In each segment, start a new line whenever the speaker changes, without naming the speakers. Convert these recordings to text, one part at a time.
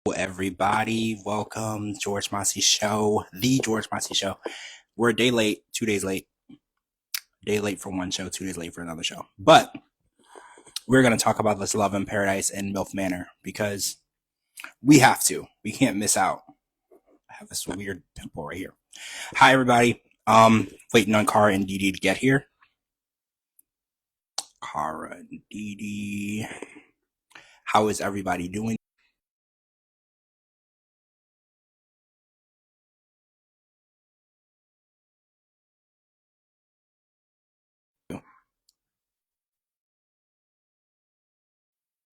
Everybody, welcome George Mossey Show, the George Mossey Show. We're a day late, 2 days late. Day late for one show, 2 days late for another show. But we're going to talk about this Love in Paradise and MILF Manor because we have to. We can't miss out. I have this weird pimple right here. Hi, everybody. Waiting on Cara and DeeDee to get here. Cara and DeeDee. How is everybody doing?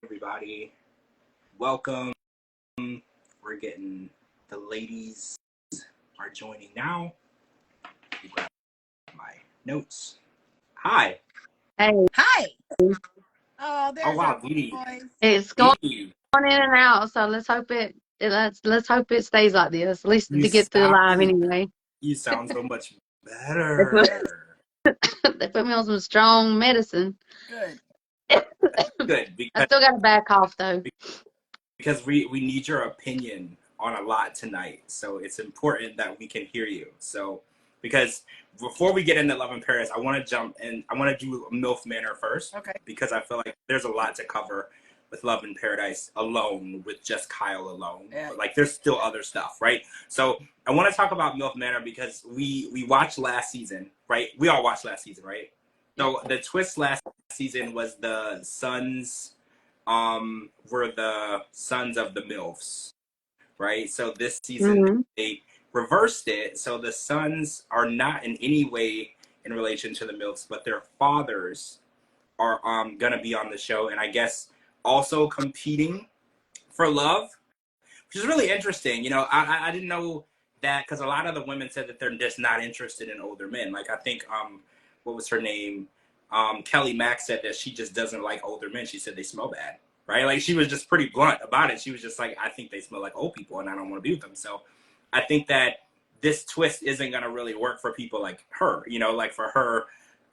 Everybody, welcome. We're getting the ladies are joining now. You grab my notes. Hi.
Hey.
Hi. Oh, there's
wow,
our
DeeDee.
voice.
It's going
DeeDee,
in and out, so let's hope let's hope it stays like this, at least
you
to get through
stop.
live anyway.
You sound so much
They put,
better.
they put me on some strong medicine.
Good.
Good,
I still got a bad cough though.
because we need your opinion on a lot tonight. So it's important that we can hear you. So because before we get into Love in Paris, I want to jump in. I want to do MILF Manor first.
Okay.
Because I feel like there's a lot to cover with Love in Paradise alone, with just Kyle alone.
Yeah.
Like there's still other stuff, right? So I want to talk about MILF Manor because we watched last season, right? We all watched last season, right? So the twist last season was the sons were the sons of the MILFs, right? So this season they reversed it. So the sons are not in any way in relation to the MILFs, but their fathers are gonna be on the show, and I guess also competing for love, which is really interesting. You know, I didn't know that because a lot of the women said that they're just not interested in older men. Like I think what was her name? Kelly Mack said that she just doesn't like older men. She said they smell bad, right? Like she was just pretty blunt about it. She was just like, I think they smell like old people and I don't want to be with them. So I think that this twist isn't going to really work for people like her, you know, like for her,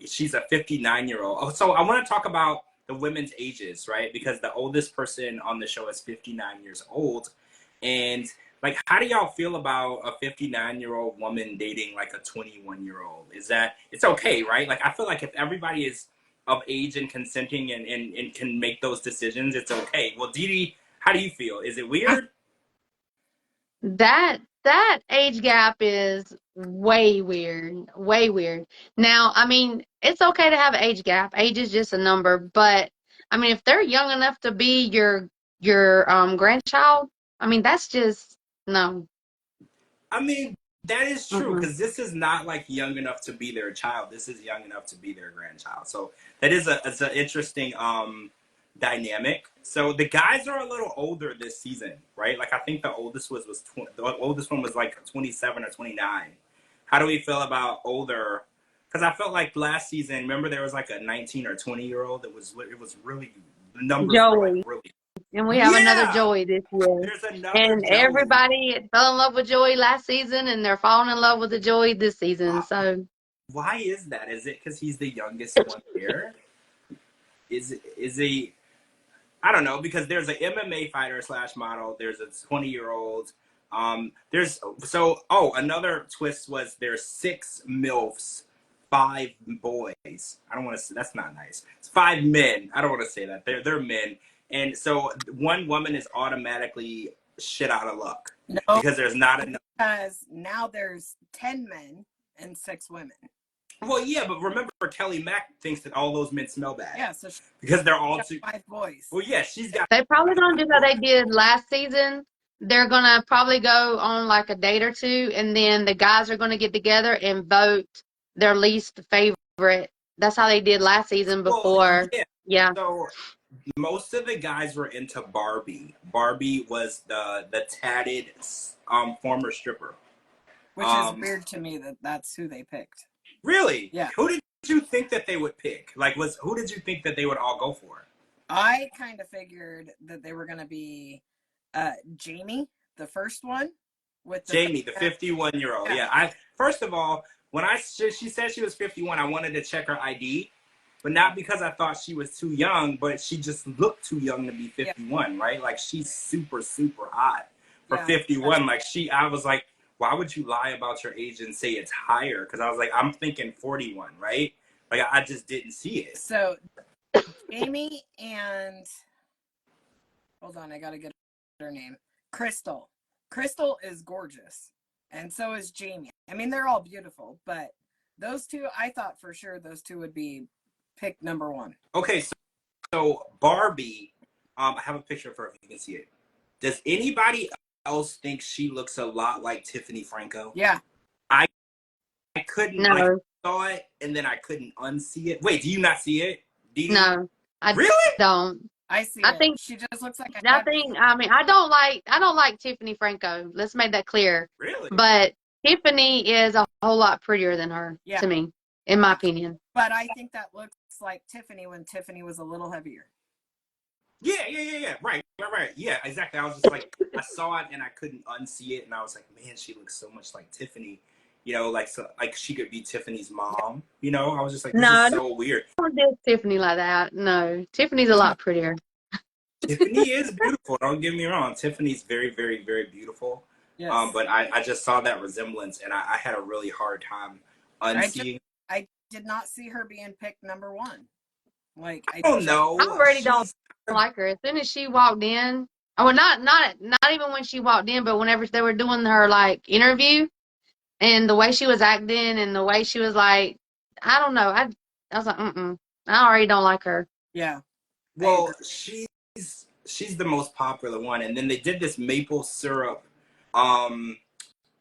she's a 59-year-old. Oh, so I want to talk about the women's ages, right? Because the oldest person on the show is 59 years old. And like, how do y'all feel about a 59-year-old woman dating like a 21-year-old? Is that, it's okay, right? Like, I feel like if everybody is of age and consenting and can make those decisions, it's okay. Well, DeeDee, how do you feel? Is it weird?
That age gap is way weird. Way weird. Now, I mean, it's okay to have an age gap. Age is just a number, but I mean, if they're young enough to be your grandchild, I mean, that's just no.
I mean, that is true
Mm-mm.
because this is not like young enough to be their child. This is young enough to be their grandchild. So that is it's an interesting dynamic. So the guys are a little older this season, right? Like I think the oldest the oldest one was like 27 or 29. How do we feel about older? Because I felt like last season, remember there was like a 19 or 20-year-old. It was really, the numbers were like
Joey.
really.
And we have another
Yeah,
Joey this year.
there's another
And
Joey.
everybody fell in love with Joey last season, and they're falling in love with the Joey this season. So
Why is that? Is it because he's the youngest one here? Is he? I don't know, because there's an MMA fighter slash model. There's a 20-year-old. Another twist was there's 6 MILFs, 5 boys. I don't want to say that's not nice. It's 5 men. I don't want to say that. They're men. And so one woman is automatically shit out of luck
No,
because there's not enough.
because now there's 10 men and 6 women.
Well, yeah, but remember, Kelly Mack thinks that all those men smell bad.
Yeah, so
Because they're all too.
5 boys.
Well, yeah, she's got.
they probably gonna do what they did last season. They're gonna probably go on like a date or two, and then the guys are gonna get together and vote their least favorite. That's how they did last season
Well,
before.
yeah.
Yeah.
So most of the guys were into Barbie. Barbie was the tatted former stripper.
Which is weird to me that that's who they picked.
Really?
Yeah.
Who did you think that they would pick? Like, who did you think that they would all go for?
I kind of figured that they were going to be Jamie, the first one. With
Jamie, the 51-year-old. Yeah. First of all, when she said she was 51, I wanted to check her ID. but not because I thought she was too young, but she just looked too young to be 51, right? Like she's super, super hot for 51. Like I was like, why would you lie about your age and say it's higher? Because I was like, I'm thinking 41, right? Like I just didn't see it.
So Amy and hold on, I gotta get her name. Crystal. Crystal is gorgeous, and so is Jamie. I mean, they're all beautiful, but those two, I thought for sure those two would be pick number one.
Okay, so Barbie, I have a picture of her if you can see it. Does anybody else think she looks a lot like Tiffany Franco?
Yeah.
I couldn't,
No.
I saw it and then I couldn't unsee it. Wait, do you not see it? DeeDee?
No, I
really
don't.
I see
I
it.
think
She just looks like a
I mean, I don't like Tiffany Franco. Let's make that clear.
Really?
But Tiffany is a whole lot prettier than her to me, in my opinion.
But I think that looks like Tiffany when Tiffany was a little heavier.
Yeah. Right. Yeah, exactly. I was just like, I saw it and I couldn't unsee it, and I was like, man, she looks so much like Tiffany. You know, like she could be Tiffany's mom. You know, I was just like, this is so weird.
Don't do Tiffany like that. No, Tiffany's a lot prettier.
Tiffany is beautiful. Don't get me wrong. Tiffany's very, very, very beautiful. Yes. But I just saw that resemblance, and I had a really hard time unseeing.
I did not see her being picked number one. Like I
don't know.
I already don't like her. As soon as she walked in, well, not even when she walked in, but whenever they were doing her like interview, and the way she was acting, and the way she was like, I don't know. I was like, I already don't like her.
Yeah.
Well, she's the most popular one, and then they did this maple syrup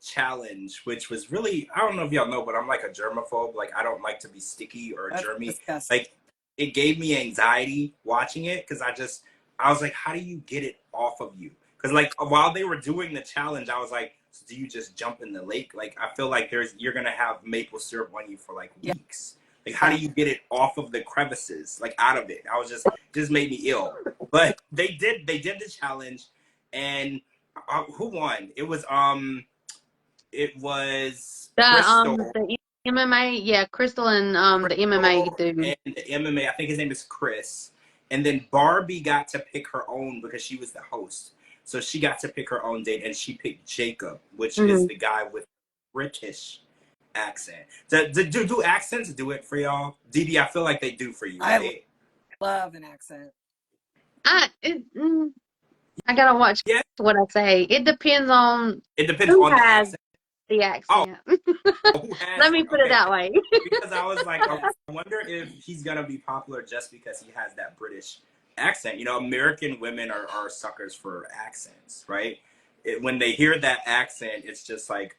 challenge, which was really, I don't know if y'all know, but I'm like a germaphobe. Like I don't like to be sticky or germy. Like it gave me anxiety watching it because I was like, how do you get it off of you? Because like while they were doing the challenge, I was like, so do you just jump in the lake? Like I feel like you're gonna have maple syrup on you for like weeks. Like how do you get it off of the crevices, like out of it? I was just made me ill. But they did the challenge, and who won? It was Crystal.
The MMA, yeah, Crystal and the MMA dude.
And the MMA, I think his name is Chris. And then Barbie got to pick her own because she was the host. So she got to pick her own date, and she picked Jacob, which is the guy with British accent. Do accents do it for y'all? DeeDee, I feel like they do for you, right?
I love an accent.
I gotta watch what I say. It depends on who has the accent. Let me put it that way.
Because I was like, I wonder if he's gonna be popular just because he has that British accent. You know, American women are suckers for accents, right? When they hear that accent, it's just like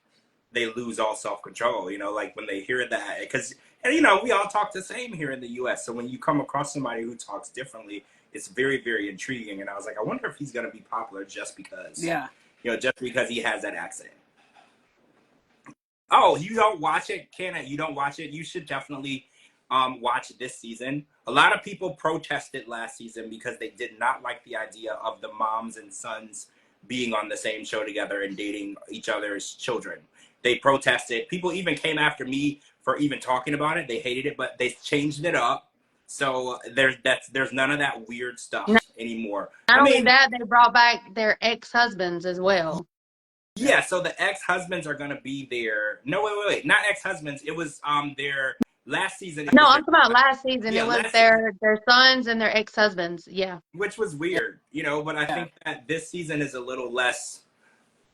they lose all self-control. You know, like when they hear that, because you know we all talk the same here in the U.S. So when you come across somebody who talks differently, it's very, very intriguing. And I was like, I wonder if he's gonna be popular just because, just because he has that accent. Oh, you don't watch it, Kenna? You don't watch it? You should definitely watch this season. A lot of people protested last season because they did not like the idea of the moms and sons being on the same show together and dating each other's children. They protested. People even came after me for even talking about it. They hated it, but they changed it up. So there's none of that weird stuff anymore.
Not only that, they brought back their ex-husbands as well.
Yeah, so the ex-husbands are gonna be there. No, wait, not ex-husbands. It was their last season.
No, I'm talking about last season. It was their sons and their ex-husbands. Yeah,
which was weird, you know. But I think that this season is a little less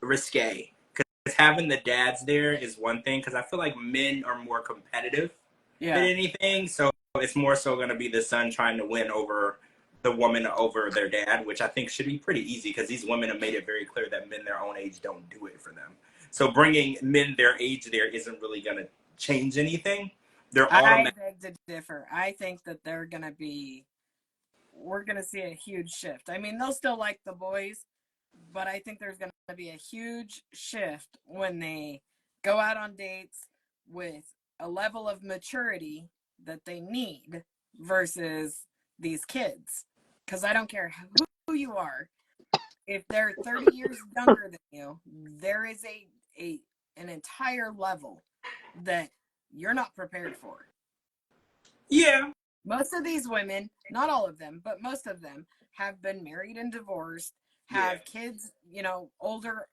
risque because having the dads there is one thing. Because I feel like men are more competitive than anything. So it's more so gonna be the son trying to win over the woman over their dad, which I think should be pretty easy because these women have made it very clear that men their own age don't do it for them. So bringing men their age there isn't really going to change anything.
I beg to differ. I think that we're going to see a huge shift. I mean, they'll still like the boys, but I think there's going to be a huge shift when they go out on dates with a level of maturity that they need versus these kids. Because I don't care who you are, if they're 30 years younger than you, there is an entire level that you're not prepared for.
Yeah,
most of these women, not all of them, but most of them have been married and divorced, have kids, you know, older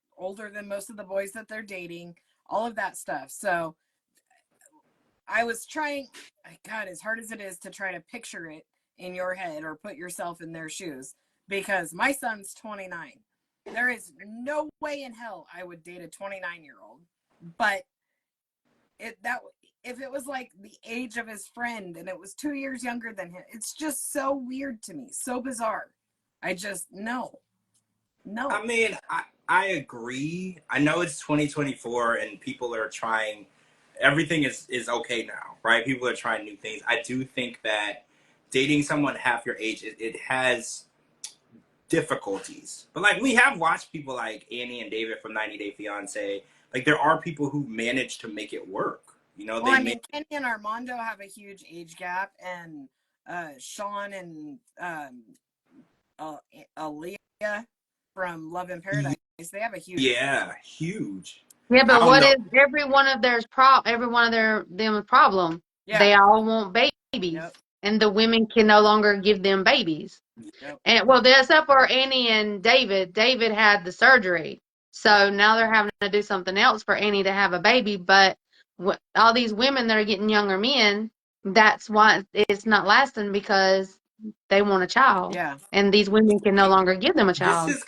than most of the boys that they're dating, all of that stuff. So I was trying, God, as hard as it is to try to picture it in your head or put yourself in their shoes, because my son's 29. There is no way in hell I would date a 29-year-old. But if it was like the age of his friend and it was 2 years younger than him, it's just so weird to me, so bizarre. I just no.
I mean, I agree. I know it's 2024 and people are trying. Everything is okay now, right? People are trying new things. I do think that dating someone half your age, it has difficulties. But like we have watched people like Annie and David from 90 Day Fiance. Like there are people who manage to make it work. You know,
Well, I mean, Kenny and Armando have a huge age gap, and Sean and Aaliyah from Love in Paradise, they have a huge
huge.
Yeah, but what is every one of their problem?
Yeah.
They all want babies,
Yep.
and the women can no longer give them babies.
Yep.
And well, except for Annie and David. David had the surgery, so now they're having to do something else for Annie to have a baby. But all these women that are getting younger men, that's why it's not lasting, because they want a child.
Yeah.
And these women can no longer give them a child.
This is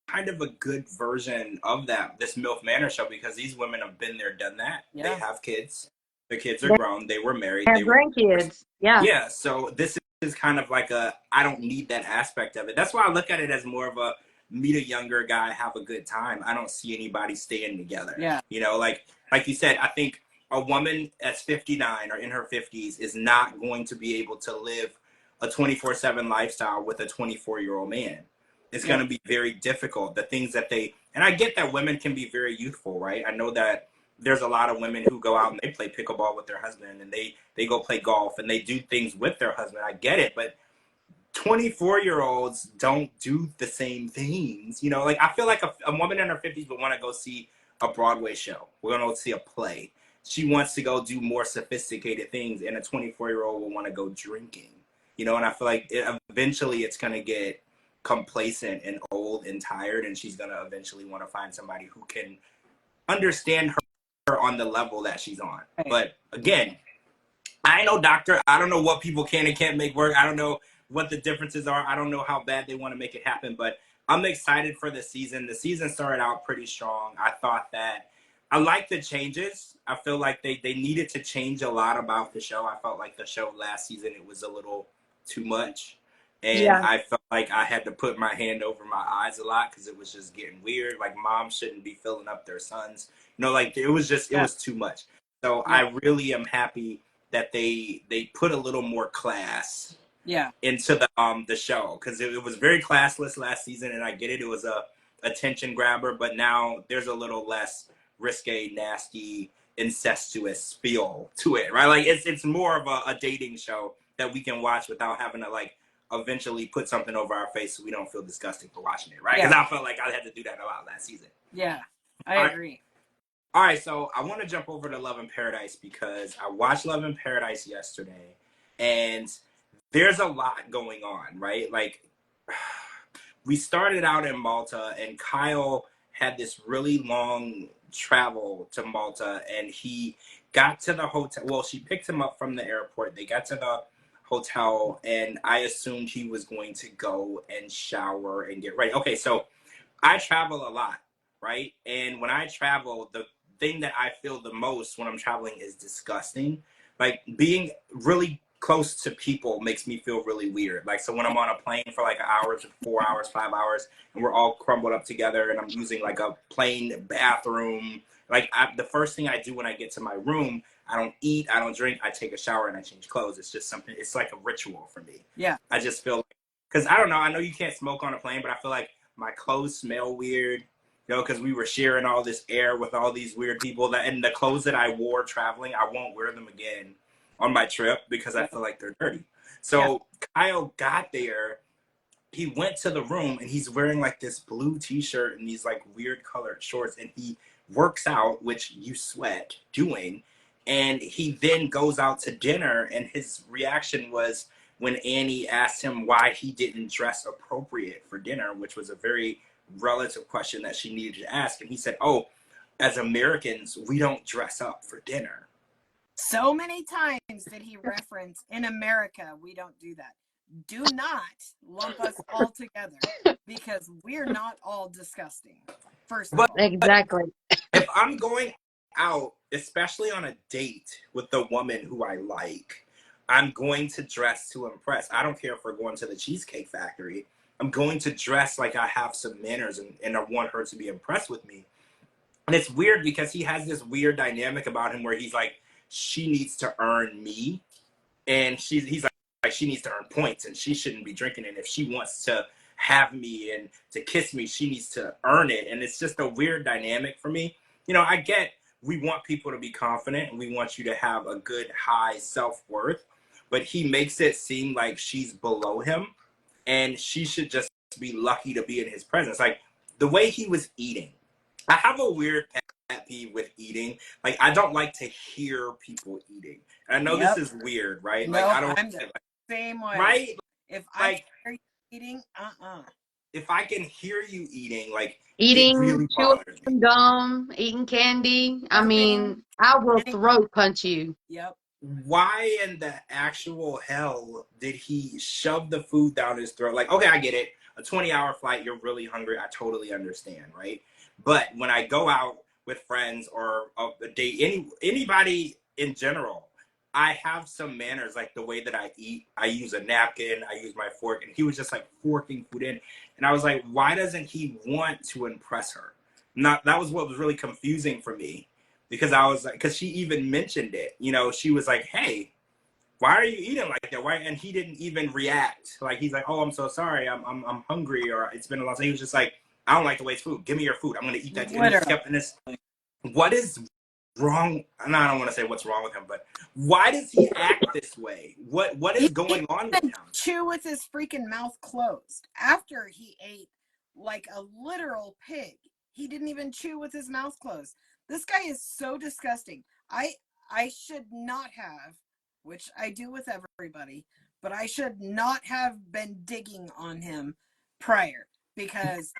kind of a good version of that, this MILF Manor show, because these women have been there, done that.
Yeah.
They have kids. The kids are grown. They were married.
They have grandkids. Yeah.
Yeah. So this is kind of like I don't need that aspect of it. That's why I look at it as more of a meet a younger guy, have a good time. I don't see anybody staying together.
Yeah.
You know, like you said, I think a woman that's 59 or in her 50s is not going to be able to live a 24/7 lifestyle with a 24-year-old man. It's going to be very difficult. The things that and I get that women can be very youthful, right? I know that there's a lot of women who go out and they play pickleball with their husband, and they go play golf and they do things with their husband. I get it, but 24-year-olds don't do the same things. You know, like I feel like a woman in her 50s would want to go see a Broadway show. We're going to go see a play. She wants to go do more sophisticated things, and a 24-year-old will want to go drinking. You know, and I feel like eventually it's going to get complacent and old and tired, and she's going to eventually want to find somebody who can understand her on the level that she's on. Right. But again, I ain't no doctor. I don't know what people can and can't make work. I don't know what the differences are. I don't know how bad they want to make it happen, but I'm excited for the season. The season started out pretty strong. I thought that I like the changes. I feel like they needed to change a lot about the show. I felt like the show last season, it was a little too much. And I felt like I had to put my hand over my eyes a lot because it was just getting weird. Like moms shouldn't be filling up their sons. You know, like it was just, it was too much. So I really am happy that they put a little more class into the show, because it was very classless last season, and I get it. It was a attention grabber, but now there's a little less risque, nasty, incestuous feel to it, right? Like it's more of a dating show that we can watch without having to like eventually put something over our face so we don't feel disgusting for watching it, right? Because I felt like I had to do that a lot last season.
Yeah, I agree.
All right, so I want to jump over to Love in Paradise because I watched Love in Paradise yesterday, and there's a lot going on, right? Like, we started out in Malta, and Kyle had this really long travel to Malta, and he got to the hotel. Well, she picked him up from the airport. They got to the hotel, and I assumed he was going to go and shower and get ready. Okay, so I travel a lot, right? And when I travel, the thing that I feel the most when I'm traveling is disgusting. Like being really close to people makes me feel really weird. Like, so when I'm on a plane for like an hour to 4 hours, 5 hours, and we're all crumbled up together and I'm using like a plane bathroom, like the first thing I do when I get to my room, I don't eat, I don't drink, I take a shower and I change clothes. It's just something, it's like a ritual for me.
Yeah.
I just feel like, because I don't know, I know you can't smoke on a plane, but I feel like my clothes smell weird. You know, because we were sharing all this air with all these weird people, and the clothes that I wore traveling, I won't wear them again on my trip because I feel like they're dirty. So Kyle got there, he went to the room, and he's wearing like this blue t-shirt and these like weird colored shorts, and he works out, which you sweat doing, And he then goes out to dinner, and his reaction was when Annie asked him why he didn't dress appropriate for dinner, which was a very relative question that she needed to ask. And he said, oh, as Americans, we don't dress up for dinner.
So many times did he reference, in America, we don't do that. Do not lump us all together, because we're not all disgusting, first of all.
Exactly.
If I'm going out, especially on a date with the woman who I like, I'm going to dress to impress. I don't care if we're going to the Cheesecake Factory. I'm going to dress like I have some manners, and I want her to be impressed with me. And it's weird because he has this weird dynamic about him where he's like, she needs to earn me. And he's like, she needs to earn points, and she shouldn't be drinking. And if she wants to have me and to kiss me, she needs to earn it. And it's just a weird dynamic for me. You know, I get we want people to be confident, and we want you to have a good high self-worth, but he makes it seem like she's below him, and she should just be lucky to be in his presence. Like the way he was eating. I have a weird pet peeve with eating. Like, I don't like to hear people eating. And I know this is weird, right?
No,
like, I don't
I'm the same way.
right?
If I hear you eating,
If I can hear you eating, like,
Eating,
it really
chewing
bothers me.
gum, eating candy. I mean, I will throat punch you.
Yep.
Why in the actual hell did he shove the food down his throat? Like, okay, I get it. A 20-hour flight, you're really hungry. I totally understand, right? But when I go out with friends or a date, anybody in general, I have some manners, like the way that I eat. I use a napkin, I use my fork, and he was just like forking food in. And I was like, why doesn't he want to impress her? That was what was really confusing for me, because I was like, because she even mentioned it. You know, she was like, hey, why are you eating like that? Why? And he didn't even react. Like, he's like, oh, I'm so sorry. I'm hungry, or it's been a long time. He was just like, I don't like to waste food. Give me your food. I'm going to eat that. And he just kept in this. What is wrong? And I don't want to say what's wrong with him, but why does he act this way? What is going on with him?
Chew with his freaking mouth closed. After he ate like a literal pig, he didn't even chew with his mouth closed. This guy is so disgusting. I should not have, which I do with everybody, but I should not have been digging on him prior, because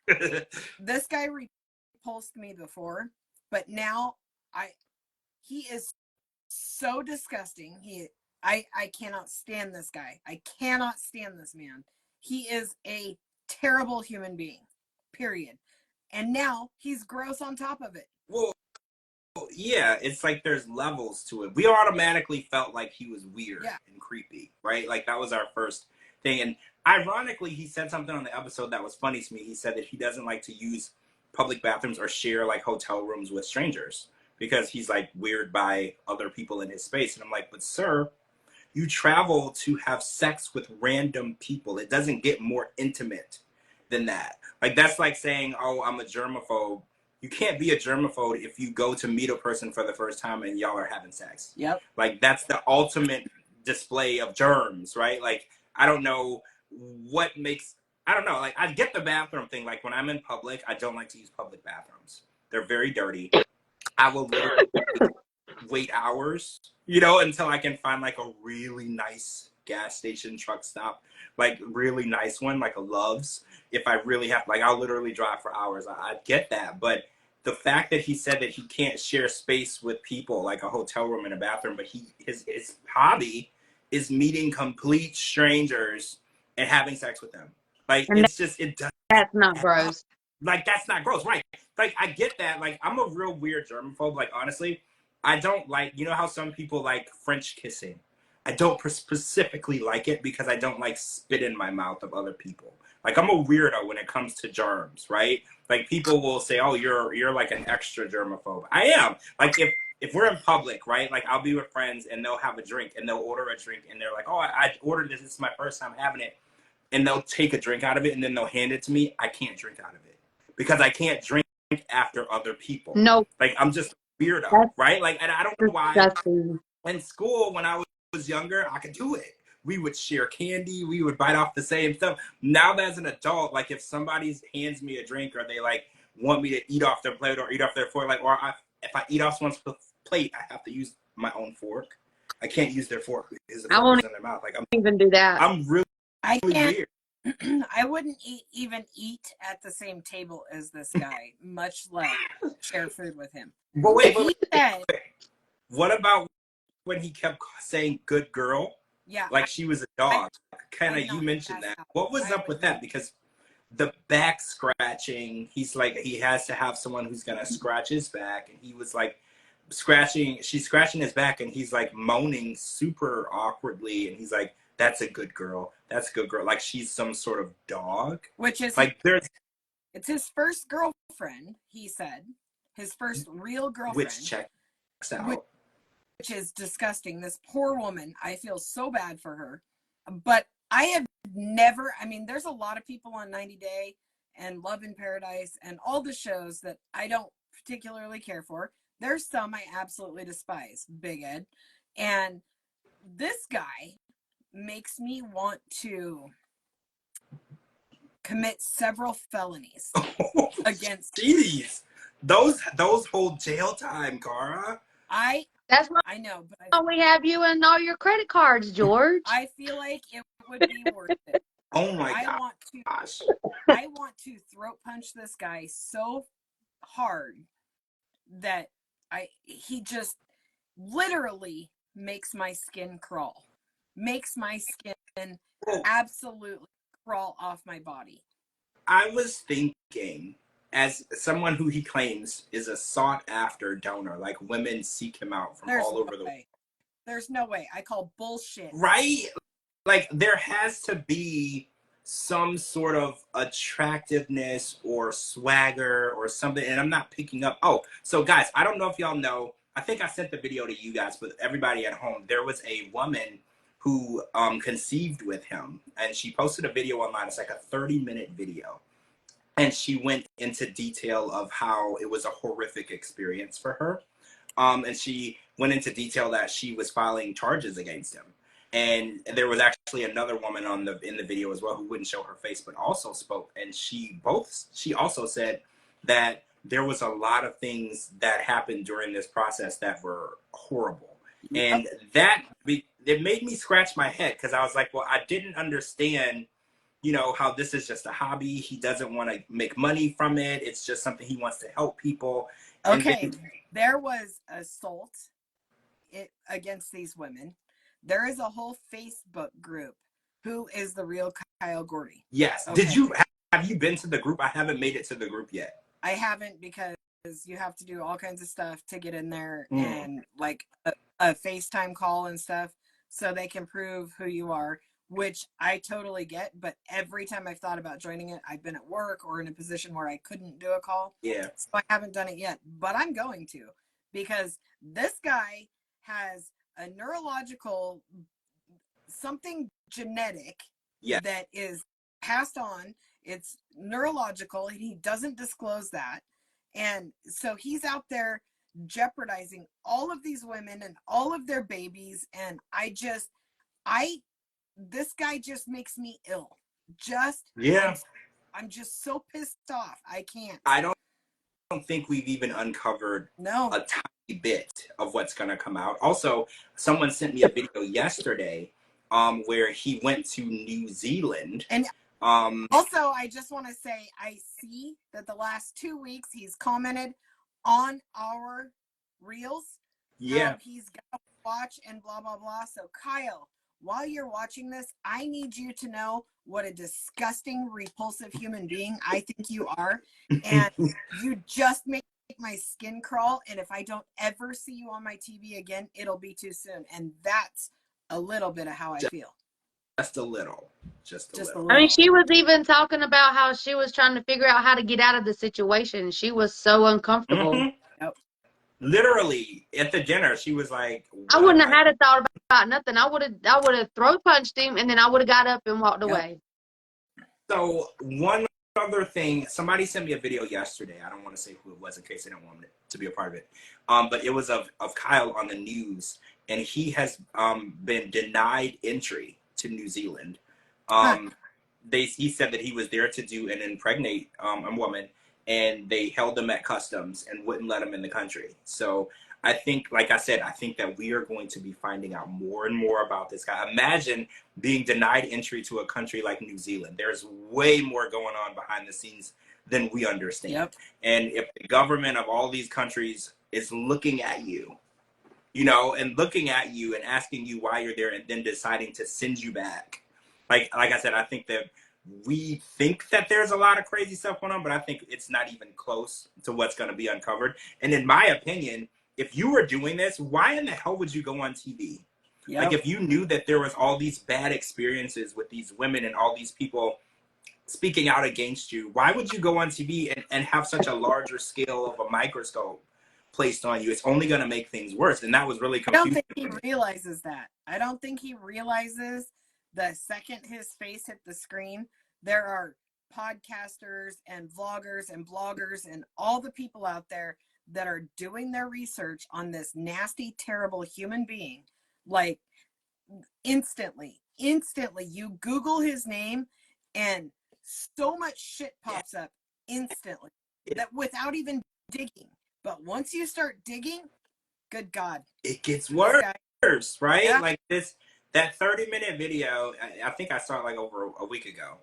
this guy repulsed me before, but now he is so disgusting. I cannot stand this guy. I cannot stand this man. He is a terrible human being, period. And now he's gross on top of it.
Well, yeah, it's like there's levels to it. We automatically felt like he was weird and creepy, right? Like, that was our first thing. And ironically, he said something on the episode that was funny to me. He said that he doesn't like to use public bathrooms or share like hotel rooms with strangers because he's like weird by other people in his space. And I'm like, but sir, you travel to have sex with random people. It doesn't get more intimate than that. Like, that's like saying, oh, I'm a germaphobe. You can't be a germaphobe if you go to meet a person for the first time and y'all are having sex.
Yep.
Like, that's the ultimate display of germs, right? Like, I don't know what makes, I don't know. Like, I get the bathroom thing. Like, when I'm in public, I don't like to use public bathrooms. They're very dirty. I will literally wait hours, you know, until I can find like a really nice gas station truck stop, like really nice one, like a Love's. If I really have, like, I'll literally drive for hours. I get that. But the fact that he said that he can't share space with people, like a hotel room and a bathroom, but his hobby is meeting complete strangers and having sex with them. Like, and it's just, it does.
That's not gross.
Like, that's not gross, right? Like, I get that. Like, I'm a real weird germaphobe. Like, honestly, I don't like, you know how some people like French kissing? I don't specifically like it because I don't like spit in my mouth of other people. Like, I'm a weirdo when it comes to germs, right? Like, people will say, oh, you're like an extra germaphobe. I am. Like, if we're in public, right? Like, I'll be with friends and they'll have a drink and they'll order a drink and they're like, oh, I ordered this. This is my first time having it. And they'll take a drink out of it and then they'll hand it to me. I can't drink out of it because I can't drink after other people.
No.
Like, I'm just a weirdo, right? Like, and I don't know why. In school, when I was younger, I could do it. We would share candy. We would bite off the same stuff. Now, as an adult, like, if somebody hands me a drink or they like want me to eat off their plate or eat off their fork, like, if I eat off someone's plate, I have to use my own fork. I can't use their fork because the
I
fork
won't
is in their mouth. Like
even do that.
I'm really
I can't.
weird.
I wouldn't even eat at the same table as this guy, much less share food with him.
But wait,
He said,
what about when he kept saying "good girl"?
yeah,
Like she was a dog. Kind of,
I'm
you
not
mentioned that.
passed out.
What was
I
up with
would
that?
not.
Because the back scratching, he's like, he has to have someone who's gonna scratch his back, and he was like she's scratching his back, and he's like moaning super awkwardly, and he's like, "That's a good girl. That's a good girl." Like she's some sort of dog.
Which is
Like there's
it's his first girlfriend, he said. His first real girlfriend.
which checks out.
Which is disgusting. This poor woman, I feel so bad for her. But I have never, I mean, there's a lot of people on 90 Day and Love in Paradise and all the shows that I don't particularly care for. There's some I absolutely despise, Big Ed. And this guy makes me want to commit several felonies against
Jeez, those hold jail time, Cara.
That's why
I know, but
we have you and all your credit cards, George.
I feel like it would be worth it.
Oh my gosh.
I want to throat punch this guy so hard that he just literally makes my skin crawl. Makes my skin absolutely crawl off my body.
I was thinking, as someone who he claims is a sought after donor, like women seek him out from all over the world.
There's no way. I call bullshit.
Right? Like there has to be some sort of attractiveness or swagger or something, and I'm not picking up. Oh, so guys, I don't know if y'all know, I think I sent the video to you guys, but everybody at home, there was a woman who conceived with him, and she posted a video online. It's like a 30-minute video, and she went into detail of how it was a horrific experience for her. And she went into detail that she was filing charges against him. And there was actually another woman in the video as well who wouldn't show her face, but also spoke. And she also said that there was a lot of things that happened during this process that were horrible. And it made me scratch my head, because I was like, well, I didn't understand, how this is just a hobby. He doesn't want to make money from it. It's just something he wants to help people.
Okay, there was assault against these women. There is a whole Facebook group. Who is the real Kyle Gordy?
Yes. Okay. Have you been to the group? I haven't made it to the group yet.
I haven't, because you have to do all kinds of stuff to get in there, and like a FaceTime call and stuff, so they can prove who you are, which I totally get. But every time I've thought about joining it, I've been at work or in a position where I couldn't do a call.
Yeah.
So I haven't done it yet, but I'm going to, because this guy has a neurological something genetic that is passed on. It's neurological, and he doesn't disclose that. And so he's out there jeopardizing all of these women and all of their babies. And this guy just makes me ill. I'm just so pissed off. I can't.
I don't think we've even uncovered a tiny bit of what's going to come out. Also, someone sent me a video yesterday where he went to New Zealand.
And also, I just want to say, I see that the last 2 weeks he's commented on our reels.
Yeah.
He's got to watch and blah, blah, blah. So Kyle, while you're watching this, I need you to know what a disgusting, repulsive human being I think you are. And you just make my skin crawl. And if I don't ever see you on my TV again, it'll be too soon. And that's a little bit of how I feel.
Just a little.
I mean, she was even talking about how she was trying to figure out how to get out of the situation. She was so uncomfortable.
Yep.
Literally at the dinner, she was like,
I wouldn't have had a thought about nothing. I would have throat punched him, and then I would have got up and walked away.
So one other thing, somebody sent me a video yesterday. I don't want to say who it was in case they don't want it to be a part of it. But it was of Kyle on the news, and he has been denied entry to New Zealand. He said that he was there to do and impregnate a woman, and they held him at customs and wouldn't let him in the country. So I think, like I said, I think that we are going to be finding out more and more about this guy. Imagine being denied entry to a country like New Zealand. There's way more going on behind the scenes than we understand.
Yep.
And if the government of all these countries is looking at you, you know, and looking at you and asking you why you're there and then deciding to send you back. Like I said, I think that we think that there's a lot of crazy stuff going on, but I think it's not even close to what's going to be uncovered. And in my opinion, if you were doing this, why in the hell would you go on TV?
Yep.
Like if you knew that there was all these bad experiences with these women and all these people speaking out against you, why would you go on TV and have such a larger scale of a microscope placed on you? It's only going to make things worse. And that was really confusing.
I don't think he realizes that. I don't think he realizes the second his face hit the screen, there are podcasters and vloggers and bloggers and all the people out there that are doing their research on this nasty, terrible human being. Like instantly you Google his name and so much shit pops up instantly that without even digging. But once you start digging, good God,
it gets worse, right?
Yeah.
Like that 30-minute video, I think I saw it like over a week ago.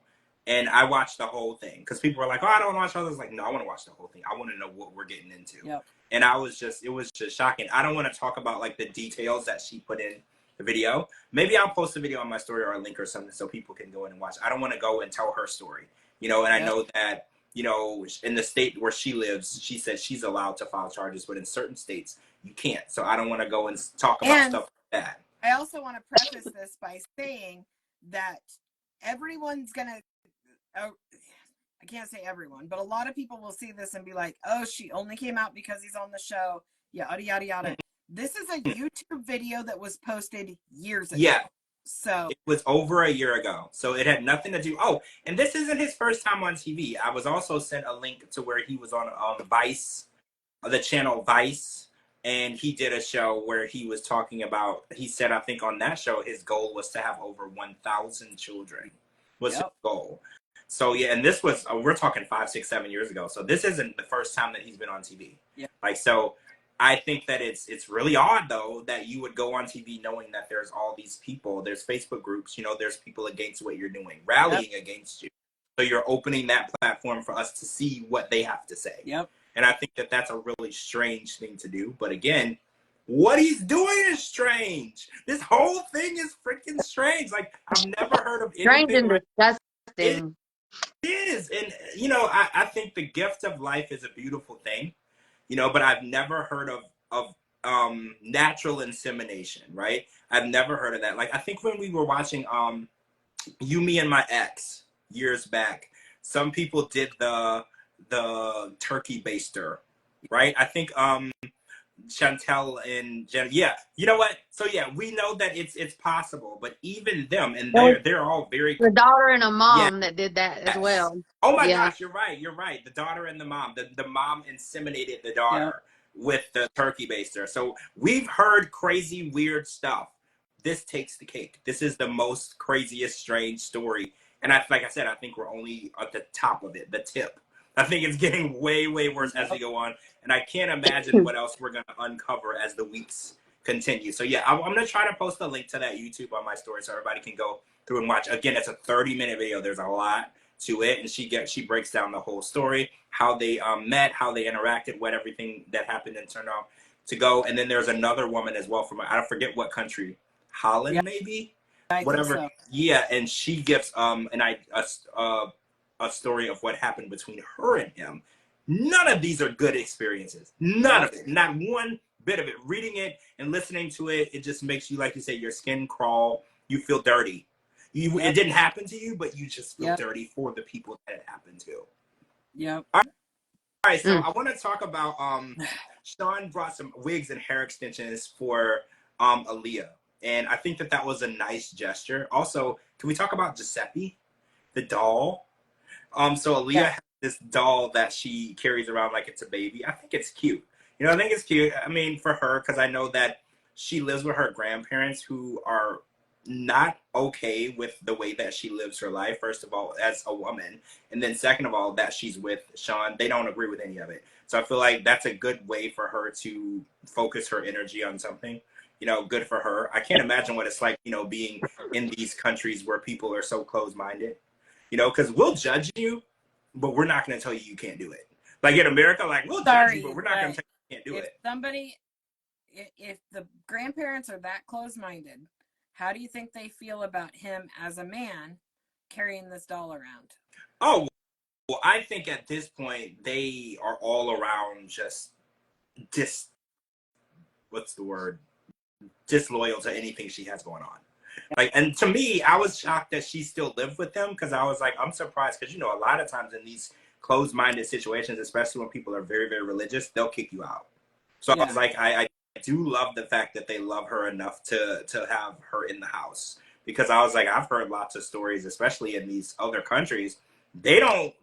And I watched the whole thing because people were like, oh, I don't want to watch all this. Like, no, I want to watch the whole thing. I want to know what we're getting into.
Yep.
And it was just shocking. I don't want to talk about like the details that she put in the video. Maybe I'll post a video on my story or a link or something so people can go in and watch. I don't want to go and tell her story, you know, and I know that, you know, in the state where she lives, she says she's allowed to file charges, but in certain states you can't. So I don't want to go and talk about stuff like that.
I also want to preface this by saying that everyone's going to, I can't say everyone, but a lot of people will see this and be like, oh, she only came out because he's on the show. Yada, yada, yada. This is a YouTube video that was posted years ago.
Yeah.
So
it was over a year ago. So it had nothing to do. Oh, and this isn't his first time on TV. I was also sent a link to where he was on Vice, the channel Vice. And he did a show where he was talking about, he said, I think on that show, his goal was to have over 1,000 children was his goal. So yeah, and this was, we're talking 5, 6, 7 years ago. So this isn't the first time that he's been on TV.
Yeah.
Like, so I think that it's really odd though, that you would go on TV knowing that there's all these people, there's Facebook groups, you know, there's people against what you're doing, rallying against you. So you're opening that platform for us to see what they have to say.
Yep.
And I think that that's a really strange thing to do. But again, what he's doing is strange. This whole thing is freaking strange. Like, I've never heard of
Strange
anything
and
like
disgusting.
it is. And, you know, I think the gift of life is a beautiful thing, you know, but I've never heard of natural insemination, right? I've never heard of that. Like, I think when we were watching You, Me, and My Ex years back, some people did the turkey baster, right? I think Chantel and Jen, yeah, you know what? So yeah, we know that it's possible, but even them, and they're all very,
the daughter and a mom that did that as well.
Oh my gosh, you're right. The daughter and the mom. The mom inseminated the daughter with the turkey baster. So we've heard crazy, weird stuff. This takes the cake. This is the most craziest, strange story. And like I said, I think we're only at the top of it, the tip. I think it's getting way, way worse as we go on. And I can't imagine what else we're going to uncover as the weeks continue. So yeah, I'm going to try to post a link to that YouTube on my story so everybody can go through and watch. Again, it's a 30-minute video. There's a lot to it. And she breaks down the whole story, how they met, how they interacted, what everything that happened and turned out to go. And then there's another woman as well from, I forget what country, Holland maybe? Whatever. So. Yeah, and she gives a story of what happened between her and him. None of these are good experiences. None of it. Not one bit of it. Reading it and listening to it, it just makes you, like you say, your skin crawl. You feel dirty. It didn't happen to you, but you just feel dirty for the people that it happened to.
Yep.
All right, so I want to talk about Sean brought some wigs and hair extensions for Aaliyah. And I think that was a nice gesture. Also, can we talk about Giuseppe, the doll? So Aaliyah has this doll that she carries around like it's a baby. I think it's cute. You know, I think it's cute. I mean, for her, because I know that she lives with her grandparents who are not okay with the way that she lives her life, first of all, as a woman. And then second of all, that she's with Sean. They don't agree with any of it. So I feel like that's a good way for her to focus her energy on something. You know, good for her. I can't imagine what it's like, you know, being in these countries where people are so close-minded. You know, because we'll judge you, but we're not going to tell you you can't do it. Like in America, like we'll judge you, but we're not going to tell you can't do
if
it.
if the grandparents are that close-minded, how do you think they feel about him as a man carrying this doll around?
Oh, well, I think at this point they are all around just what's the word? Disloyal to anything she has going on. Like, and to me, I was shocked that she still lived with him because I was like, I'm surprised because, you know, a lot of times in these closed-minded situations, especially when people are very, very religious, they'll kick you out. So I was like, I do love the fact that they love her enough to have her in the house, because I was like, I've heard lots of stories, especially in these other countries. They don't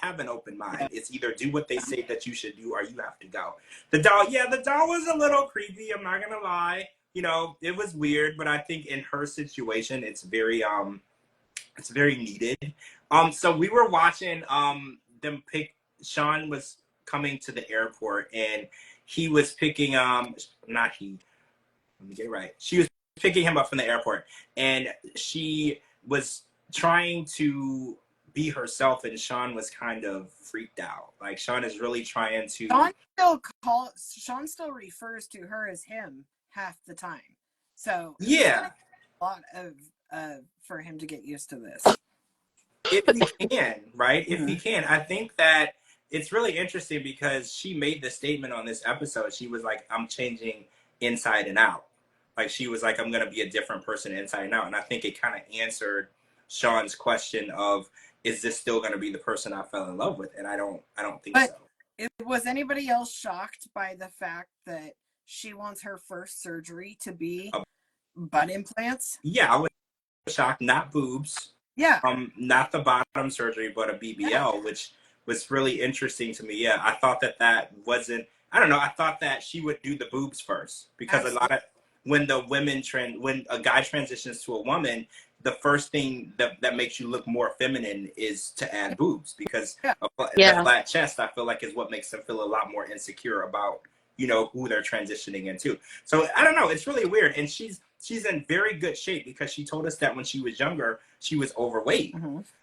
have an open mind. It's either do what they say that you should do or you have to go. The doll was a little creepy. I'm not gonna lie. You know, it was weird, but I think in her situation, it's very needed. So we were watching them pick. Sean was coming to the airport, and he was picking not he. Let me get it right. She was picking him up from the airport, and she was trying to be herself, and Sean was kind of freaked out. Like Sean is really trying to.
Sean still refers to her as him half the time. So
Yeah,
a lot of for him to get used to this.
If he can, right? If he can. I think that it's really interesting because she made the statement on this episode. She was like, I'm changing inside and out. Like she was like, I'm gonna be a different person inside and out. And I think it kind of answered Sean's question of, is this still gonna be the person I fell in love with? And I don't think so.
Was anybody else shocked by the fact that she wants her first surgery to be butt implants?
Yeah, I was shocked. Not boobs.
Yeah.
Not the bottom surgery, but a BBL, which was really interesting to me. Yeah, I thought that wasn't. I don't know. I thought that she would do the boobs first because a lot of when a guy transitions to a woman, the first thing that makes you look more feminine is to add boobs, because the flat chest, I feel like, is what makes them feel a lot more insecure about, you know, who they're transitioning into. So I don't know. It's really weird, and she's in very good shape because she told us that when she was younger, she was overweight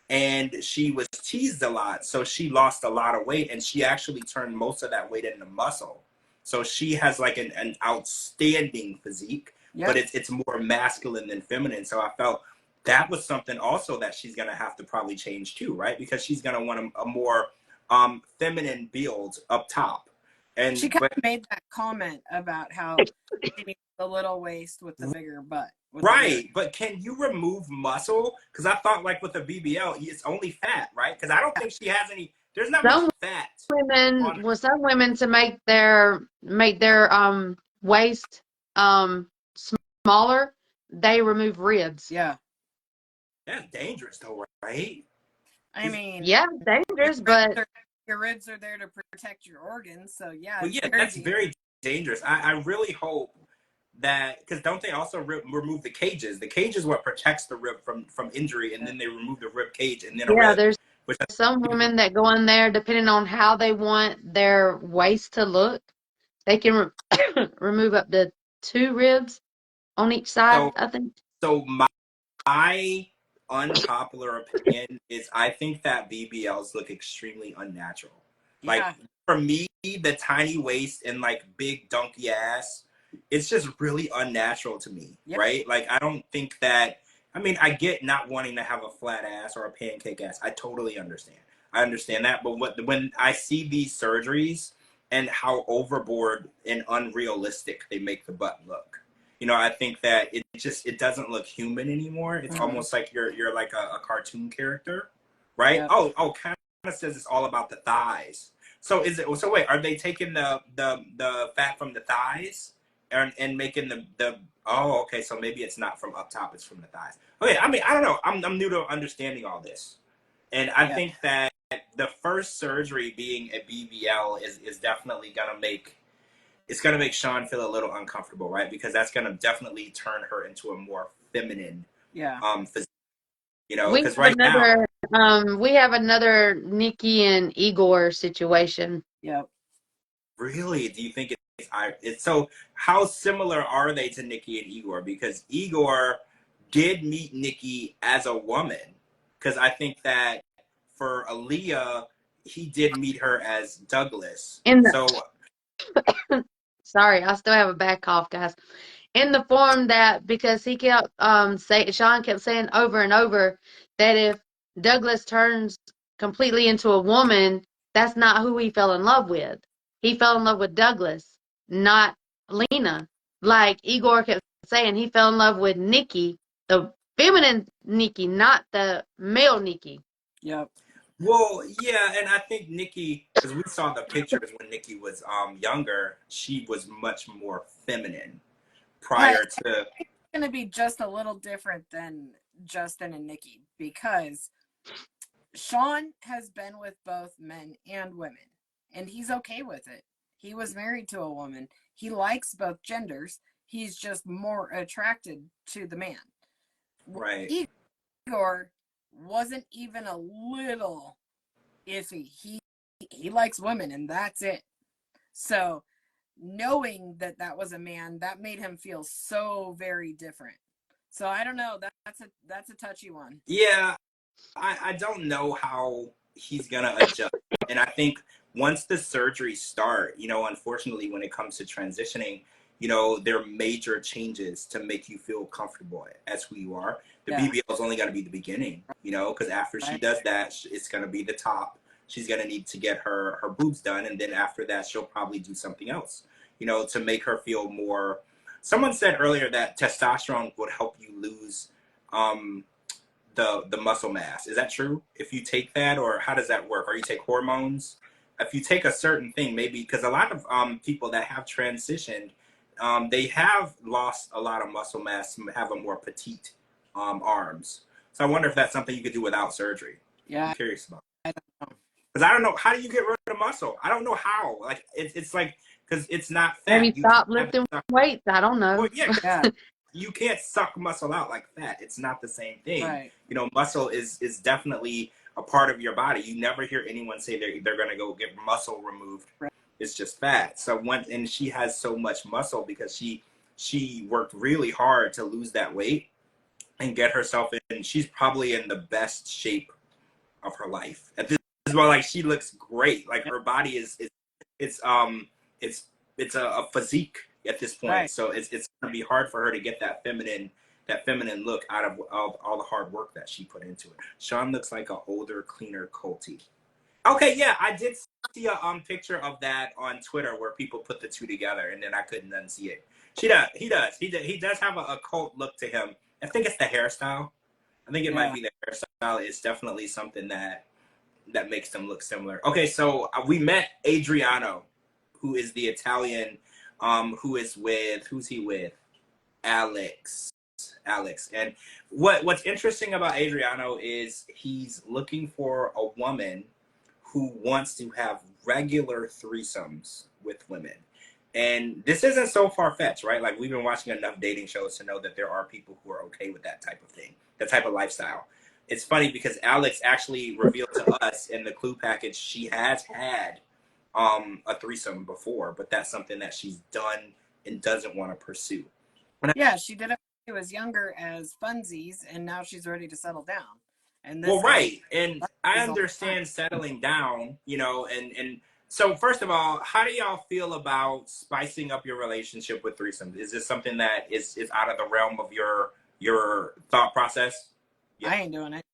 and she was teased a lot. So she lost a lot of weight, and she actually turned most of that weight into muscle. So she has like an outstanding physique, but it's more masculine than feminine. So I felt that was something also that she's going to have to probably change too, right? Because she's going to want a more feminine build up top. And
she kind of made that comment about how she needs a little waist with the bigger butt.
Right, but can you remove muscle? Because I thought, like, with a BBL, it's only fat, right? Because I don't think she has any. There's not much fat.
Some women to make their waist smaller, they remove ribs.
Yeah,
that's dangerous, though, right?
I mean,
yeah, dangerous, but
your ribs are there to protect your organs, so yeah.
Well, yeah, that's very dangerous. I really hope that, because don't they also remove the cages? The cage is what protects the rib from injury, and then they remove the rib cage and then a rib.
There's some women that go in there depending on how they want their waist to look. They can remove up to 2 ribs on each side, I think.
So my unpopular opinion is I think that BBLs look extremely unnatural. Like for me, the tiny waist and like big donkey ass, it's just really unnatural to me, right? Like I don't think that. I mean, I get not wanting to have a flat ass or a pancake ass. I totally understand. I understand that, but when I see these surgeries and how overboard and unrealistic they make the butt look, you know, I think that it doesn't look human anymore. It's almost like you're like a cartoon character, right? Oh, kind of says it's all about the thighs. So so wait, are they taking the fat from the thighs and making the oh, okay, so maybe it's not from up top, it's from the thighs. Okay, I mean, I don't know. I'm new to understanding all this. And I think that the first surgery being a BBL is definitely gonna make Sean feel a little uncomfortable, right? Because that's going to definitely turn her into a more feminine
Yeah.
physique, you know, because right
We have another Nikki and Igor situation.
Yep.
really, do you think it's so how similar are they to Nikki and Igor? Because Igor did meet Nikki as a woman. Because I think that for Aaliyah, he did meet her as Douglas.
In the
So
Sorry, I still have a bad cough, guys. In the form that because he kept Sean kept saying over and over that if Douglas turns completely into a woman, that's not who he fell in love with. He fell in love with Douglas, not Lena. Like Igor kept saying, he fell in love with Nikki, the feminine Nikki, not the male Nikki.
Yep.
well, yeah, and I think Nikki, because we saw the pictures when Nikki was younger, she was much more feminine
But
prior to.
it's going to be just a little different than Justin and Nikki because Sean has been with both men and women, and he's okay with it. He was married to a woman. He likes both genders. He's just more attracted to the man.
Right.
Igor wasn't even a little iffy. He likes women, and that's it. So knowing that that was a man, that made him feel so very different. So I don't know. That's a touchy one.
Yeah, I don't know how he's gonna adjust. And I think once the surgeries start, you know, unfortunately, when it comes to transitioning, you know, there are major changes to make you feel comfortable as who you are. The
Yeah.
BBL is only gonna be the beginning, you know, because after she does that, it's gonna be the top. She's gonna need to get her boobs done, and then after that, she'll probably do something else, you know, to make her feel more. Someone said earlier that testosterone would help you lose. The muscle mass. Is that true? If you take that, or how does that work? Or you take hormones? If you take a certain thing, maybe because a lot of people that have transitioned, they have lost a lot of muscle mass, have a more petite arms. So I wonder if that's something you could do without surgery.
Yeah.
I'm curious about.
I don't know.
Because I don't know, how do you get rid of muscle? I don't know how. Like it's like, because it's not
Maybe
fat. You
stop
can't
lifting
have
weights. I don't
well,
know.
yeah,
Yeah.
you can't suck muscle out like fat. It's not the same thing.
Right.
You know, muscle is definitely a part of your body. You never hear anyone say they're gonna go get muscle removed.
Right.
It's just fat. So and she has so much muscle because she worked really hard to lose that weight and get herself in. She's probably in the best shape of her life at this as well. Like she looks great. Like her body is it's it's it's a physique at this point.
Right.
So it's gonna be hard for her to get that feminine look out of all the hard work that she put into it. Sean looks like an older, cleaner Colty. Okay, yeah, I did see a picture of that on Twitter where people put the two together, and then I couldn't unsee it. He does have a cult look to him. I think it's the hairstyle. I think it might be the hairstyle. It's definitely something that makes them look similar. Okay, so we met Adriano, who is the Italian, who is with, who's he with? Alex. And what's interesting about Adriano is he's looking for a woman who wants to have regular threesomes with women. And this isn't so far-fetched, right? Like, we've been watching enough dating shows to know that there are people who are okay with that type of thing, that type of lifestyle. It's funny because Alex actually revealed to us in the clue package she has had a threesome before, but that's something that she's done and doesn't want to pursue.
Yeah, she did it when she was younger as funsies, and now she's ready to settle down. And this
well, right, and I
is all
understand settling down, you know, and so first of all, how do y'all feel about spicing up your relationship with threesomes? Is this something that is out of the realm of your thought process?
Yeah. I ain't doing it.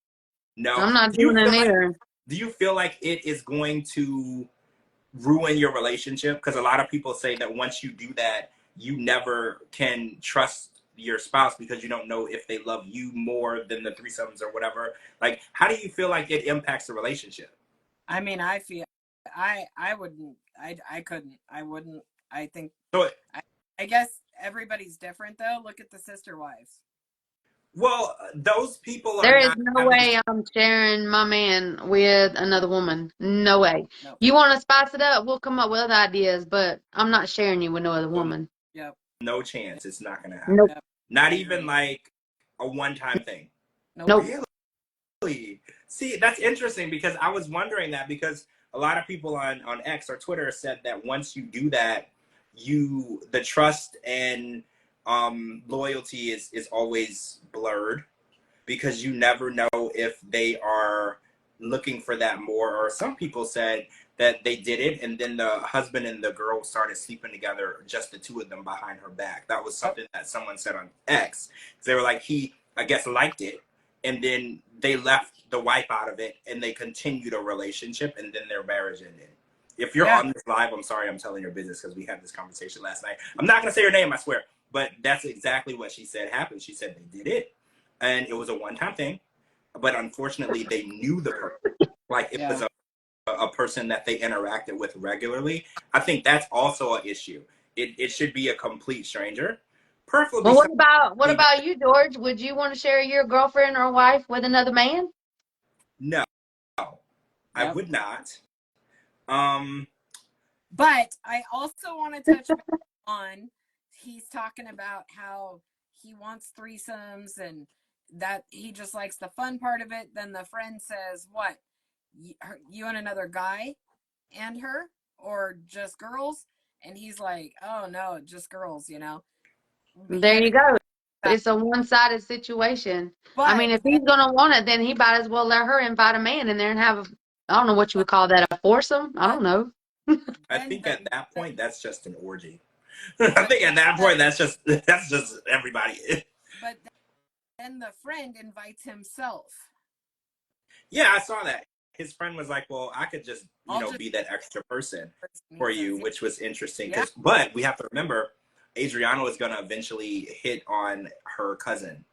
No.
I'm not doing it either.
Do you feel like it is going to ruin your relationship? Because a lot of people say that once you do that, you never can trust your spouse because you don't know if they love you more than the threesomes or whatever. Like, how do you feel like it impacts the relationship?
I mean, I feel I wouldn't. I couldn't. I wouldn't. I think.
So,
I guess everybody's different though. Look at the sister wives.
well, those people are
There is
not
no
having
way I'm sharing my man with another woman. No way.
Nope.
You want to spice it up? We'll come up with other ideas, but I'm not sharing you with no other woman.
Yep.
no chance. It's not going to happen.
Nope.
Yep.
Not
I
even
agree.
like a one-time thing.
Nope.
Really? See, that's interesting because I was wondering that because a lot of people on X or Twitter said that once you do that, the trust and loyalty is always blurred because you never know if they are looking for that more. Or some people said that they did it and then the husband and the girl started sleeping together, just the two of them behind her back. That was something that someone said on X. They were like, he, I guess, liked it. And then they left the wife out of it and they continued a relationship and then their marriage ended. If you're on this live, I'm sorry I'm telling your business because we had this conversation last night. I'm not going to say her name, I swear. But that's exactly what she said happened. She said they did it. And it was a one-time thing. But unfortunately, they knew the person. Like it was a person that they interacted with regularly. I think that's also an issue. It should be a complete stranger. Preferably.
Well, what about you, George? Would you want to share your girlfriend or wife with another man?
No, I would not.
But I also want to touch on, he's talking about how he wants threesomes and that he just likes the fun part of it. Then the friend says, what, you and another guy and her, or just girls? And he's like, oh no, just girls, you know.
There you go. It's a one-sided situation.
But
I mean, if he's gonna want it, then he might as well let her invite a man in there and have I don't know what you would call that, a foursome. I don't know.
I think at that point that's just an orgy. I think at that point that's just everybody.
But then the friend invites himself.
Yeah, I saw that. His friend was like, well, I could just, be that extra person for you, which was interesting. But we have to remember, Adriana is going to eventually hit on her cousin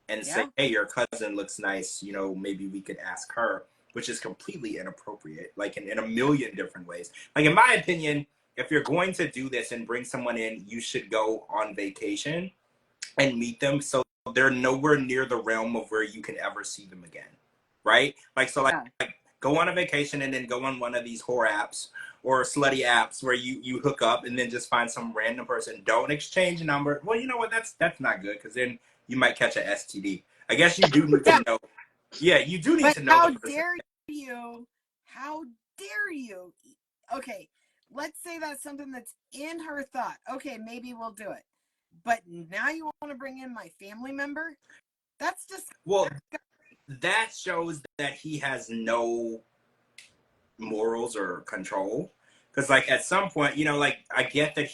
and say, hey, your cousin looks nice. Maybe we could ask her, which is completely inappropriate, like in a million different ways. Like, in my opinion, if you're going to do this and bring someone in, you should go on vacation and meet them so they're nowhere near the realm of where you can ever see them again. Right? Like, so like go on a vacation and then go on one of these whore apps or slutty apps where you hook up and then just find some random person. Don't exchange a number. Well, you know what? That's not good because then you might catch an STD. I guess you do need to know. Yeah, you do need to know.
How dare you? How dare you? Okay, let's say that's something that's in her thought. Okay, maybe we'll do it. But now you want to bring in my family member? That's just...
Well, that shows that he has no morals or control. Because, like, at some point, like, I get that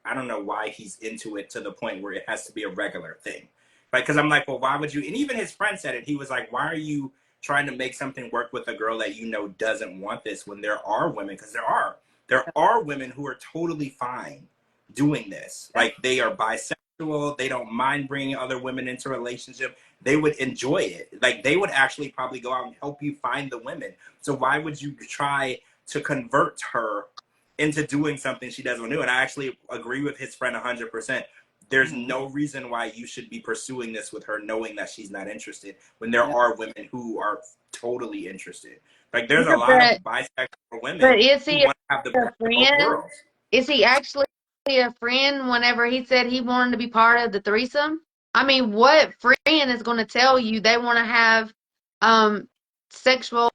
I don't know why he's into it to the point where it has to be a regular thing. Right? Because I'm like, well, why would you? And even his friend said it. He was like, why are you trying to make something work with a girl that doesn't want this when there are women? Because there are women who are totally fine doing this. Like, they are bisexual. They don't mind bringing other women into a relationship. They would enjoy it. Like, they would actually probably go out and help you find the women. So why would you try to convert her into doing something she doesn't want to do? And I actually agree with his friend 100%. There's no reason why you should be pursuing this with her knowing that she's not interested when there are women who are totally interested. Like, there's a lot of bisexual women who want to have the best of both worlds.
Is he actually a friend whenever he said he wanted to be part of the threesome? I mean, what friend is going to tell you they want to have sexual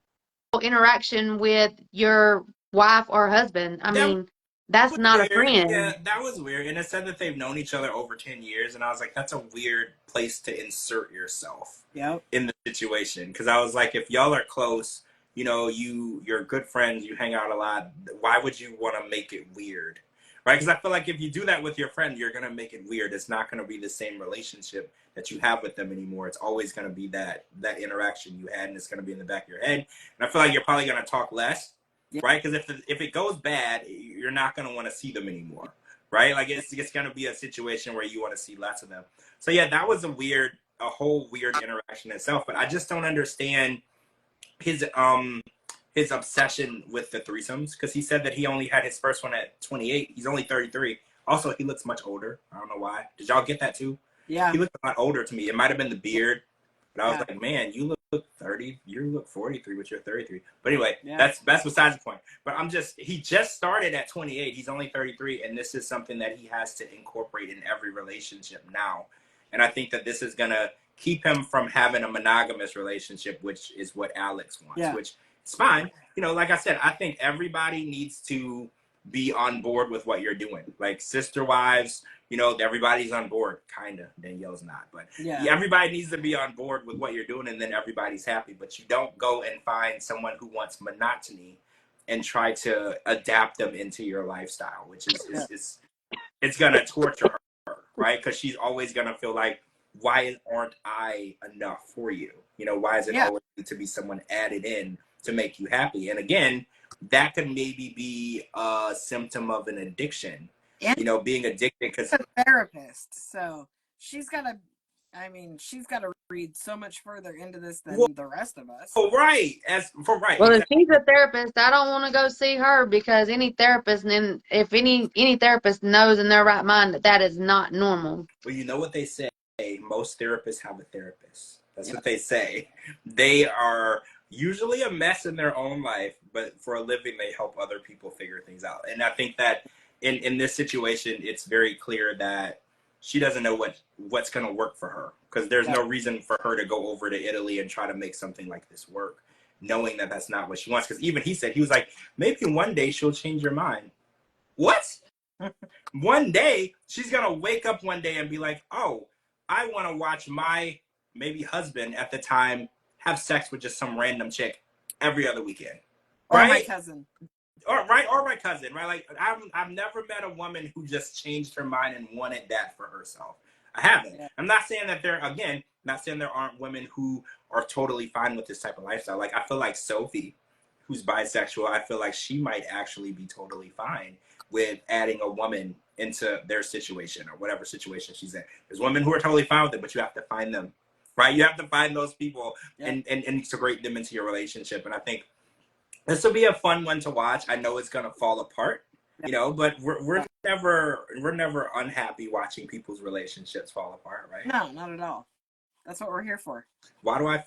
interaction with your wife or husband? I mean, that's not a friend.
Yeah, that was weird. And it said that they've known each other over 10 years. And I was like, that's a weird place to insert yourself in the situation. Because I was like, if y'all are close, you're good friends, you hang out a lot, why would you want to make it weird? Right? Because I feel like if you do that with your friend, you're going to make it weird. It's not going to be the same relationship that you have with them anymore. It's always going to be that interaction you had, and it's going to be in the back of your head. And I feel like you're probably going to talk less, right? Because if it goes bad, you're not going to want to see them anymore, right? Like, it's going to be a situation where you want to see less of them. So, yeah, that was a whole weird interaction itself. But I just don't understand his obsession with the threesomes, because he said that he only had his first one at 28. He's only 33. Also, he looks much older. I don't know why. Did y'all get that too?
Yeah.
He looked a lot older to me. It might have been the beard, but I was like, man, you look 30. You look 43, but you're 33. But anyway, that's besides the point. But he just started at 28. He's only 33, and this is something that he has to incorporate in every relationship now. And I think that this is gonna keep him from having a monogamous relationship, which is what Alex wants,
Yeah.
which is fine. You know, like I said, I think everybody needs to be on board with what you're doing. Like Sister Wives, you know, everybody's on board, kind of. Danielle's not, but
Yeah.
everybody needs to be on board with what you're doing, and then everybody's happy. But you don't go and find someone who wants monotony and try to adapt them into your lifestyle, which is it's gonna torture her, right? Because she's always gonna feel like, why aren't I enough for you? You know, why is it always need to be someone added in to make you happy? And again, that can maybe be a symptom of an addiction.
And
you know, being addicted because
she's a therapist, so she's got to. I mean, she's got to read so much further into this than the rest of us.
Oh, right.
Well, if she's a therapist, I don't want to go see her, because any therapist, and if any therapist knows in their right mind that that is not normal.
Well, you know what they say? Most therapists have a therapist. That's what they say. They are usually a mess in their own life, but for a living, they help other people figure things out. And I think that in this situation, it's very clear that she doesn't know what's going to work for her, because there's no reason for her to go over to Italy and try to make something like this work, knowing that that's not what she wants. Because even he said, he was like, maybe one day she'll change her mind. What? One day she's going to wake up one day and be like, oh, I want to watch my maybe husband at the time have sex with just some random chick every other weekend.
Or
right?
my cousin.
Or my cousin, right? Like I've never met a woman who just changed her mind and wanted that for herself. I haven't. Yeah. I'm not saying that not saying there aren't women who are totally fine with this type of lifestyle. Like I feel like Sophie, who's bisexual, I feel like she might actually be totally fine with adding a woman into their situation or whatever situation she's in. There's women who are totally fine with it, but you have to find them, right? You have to find those people and integrate them into your relationship. And I think this will be a fun one to watch. I know it's gonna fall apart, you know, but we're never unhappy watching people's relationships fall apart, right?
No, not at all. That's what we're here for.
Why do I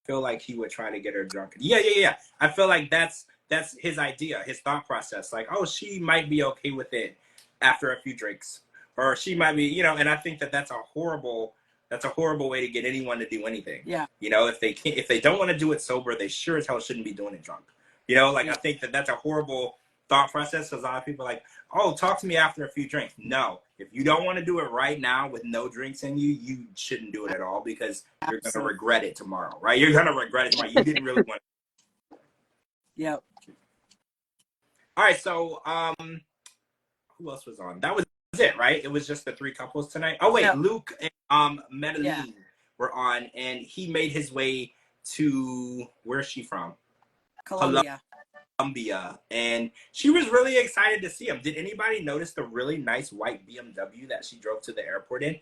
feel like he would try to get her drunk? Yeah. I feel like that's his idea, his thought process. Like, oh, she might be okay with it after a few drinks, or she might be, you know. And I think that's a horrible way to get anyone to do anything.
Yeah.
You know, if they don't want to do it sober, they sure as hell shouldn't be doing it drunk. You know, like I think that's a horrible thought process, because a lot of people are like, oh, talk to me after a few drinks. No, if you don't want to do it right now with no drinks in you, you shouldn't do it at all, because you're going to regret it tomorrow, right? You're going to regret it tomorrow. You didn't really want to.
Yep.
All right, so who else was on? That was it, right? It was just the three couples tonight. Oh, wait, Luke and Medellin were on, and he made his way to, where's she from? Colombia, and she was really excited to see him. Did anybody notice the really nice white BMW that she drove to the airport in?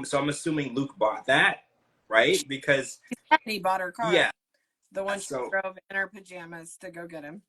So I'm assuming Luke bought that, right? Because
he bought her car. Yeah, the one she drove in her pajamas to go get him.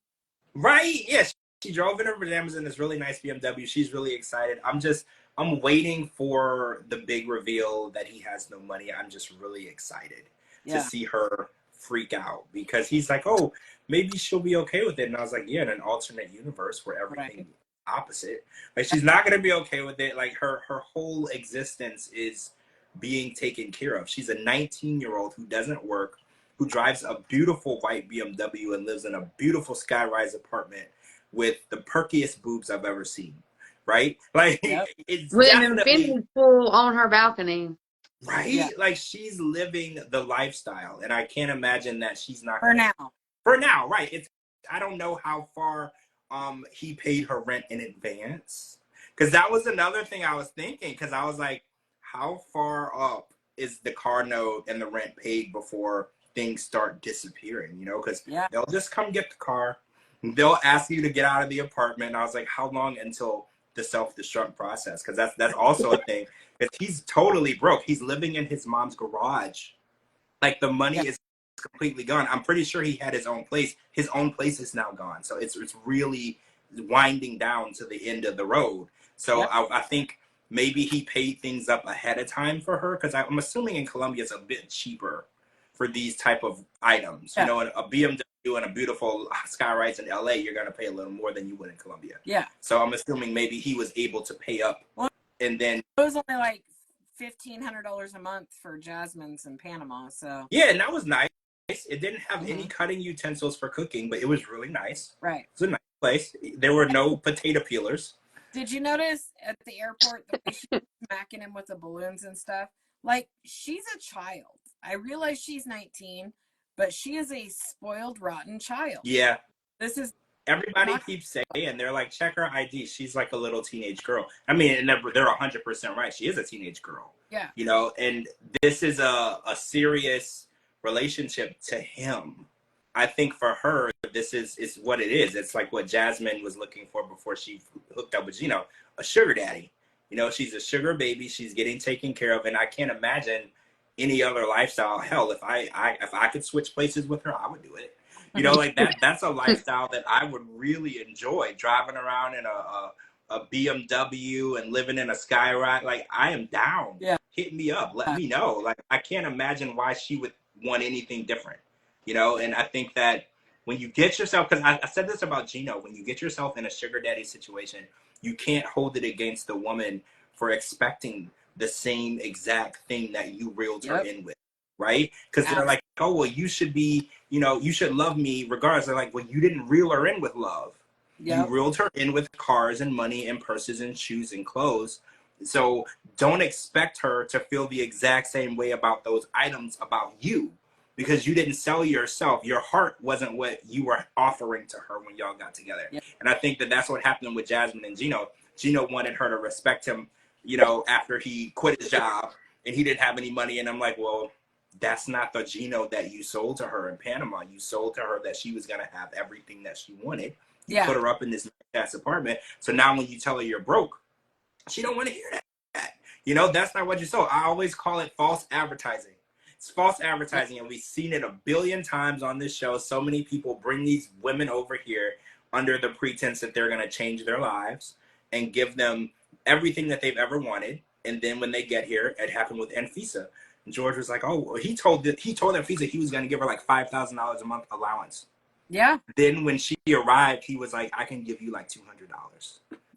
Right? Yes, she drove in her pajamas in this really nice BMW. She's really excited. I'm waiting for the big reveal that he has no money. I'm just really excited to see her freak out, because he's like, oh, maybe she'll be okay with it. And I was like, yeah, in an alternate universe where everything opposite, like she's not going to be okay with it. Like her whole existence is being taken care of. She's a 19-year-old who doesn't work, who drives a beautiful white BMW and lives in a beautiful skyrise apartment with the perkiest boobs I've ever seen. Right? Like it's
with an infinity pool on her balcony.
Right? Yeah. Like she's living the lifestyle, and I can't imagine that she's not
for now.
For now, right? I don't know how far he paid her rent in advance, because that was another thing I was thinking, because I was like, how far up is the car note and the rent paid before things start disappearing, you know? Because they'll just come get the car, they'll ask you to get out of the apartment, and I was like, how long until the self-destruct process? Because that's also a thing. Because he's totally broke. He's living in his mom's garage. Like the money is completely gone. I'm pretty sure he had his own place. His own place is now gone. So it's really winding down to the end of the road. So I think maybe he paid things up ahead of time for her, because I'm assuming in Colombia it's a bit cheaper for these type of items. You know, a BMW and a beautiful skyrise in LA, you're gonna pay a little more than you would in Colombia.
Yeah.
So I'm assuming maybe he was able to pay up, and then
it was only like $1,500 a month for Jasmine's in Panama. So
yeah, and that was nice. It didn't have any cutting utensils for cooking, but it was really nice.
Right.
It was a nice place. There were no potato peelers.
Did you notice at the airport the way she was smacking him with the balloons and stuff? Like, she's a child. I realize she's 19, but she is a spoiled, rotten child.
Yeah.
This is
Everybody keeps saying, they're like, check her ID. She's like a little teenage girl. I mean, they're 100% right. She is a teenage girl.
Yeah.
You know, and this is a serious relationship to him. I think for her, this is what it is. It's like what Jasmine was looking for before she hooked up with Gino, a sugar daddy. You know, she's a sugar baby. She's getting taken care of. And I can't imagine any other lifestyle. Hell, if I could switch places with her, I would do it. You know, like that's a lifestyle that I would really enjoy, driving around in a BMW and living in a Skyride. Like, I am down.
Yeah.
Hit me up. Let me know. Like, I can't imagine why she would want anything different, you know? And I think that when you get yourself, because I said this about Gino, when you get yourself in a sugar daddy situation, you can't hold it against the woman for expecting the same exact thing that you reeled her in with. Right? Because they're like, oh, well, you should be, you know, you should love me regardless. They're like, well, you didn't reel her in with love. Yep. You reeled her in with cars and money and purses and shoes and clothes. So don't expect her to feel the exact same way about those items about you, because you didn't sell yourself. Your heart wasn't what you were offering to her when y'all got together. Yep. And I think that that's what happened with Jasmine and Gino. Gino wanted her to respect him, you know, after he quit his job and he didn't have any money. And I'm like, well, that's not the Gino that you sold to her in Panama. You sold to her that she was going to have everything that she wanted. You put her up in this nice apartment. So now when you tell her you're broke, she don't want to hear that. You know, that's not what you sold. I always call it false advertising. It's false advertising, and we've seen it a billion times on this show. So many people bring these women over here under the pretense that they're going to change their lives and give them everything that they've ever wanted. And then when they get here, it happened with Anfisa. George was like, oh, he told Anfisa he was going to give her like $5,000 a month allowance. Yeah. Then when she arrived, he was like, I can give you like $200.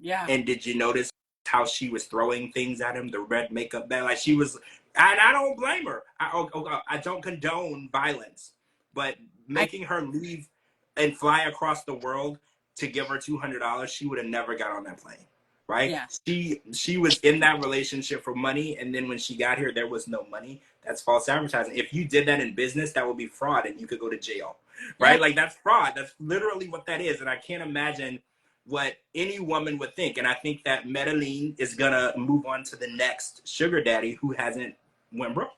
Yeah. And did you notice how she was throwing things at him? The red makeup bag, like she was, and I don't blame her. I don't condone violence, but making her leave and fly across the world to give her $200, she would have never got on that plane. Right? Yeah. She was in that relationship for money, and then when she got here, there was no money. That's false advertising. If you did that in business, that would be fraud, and you could go to jail. Right? Yeah. Like, that's fraud. That's literally what that is. And I can't imagine what any woman would think. And I think that Medellin is gonna move on to the next sugar daddy who hasn't went broke.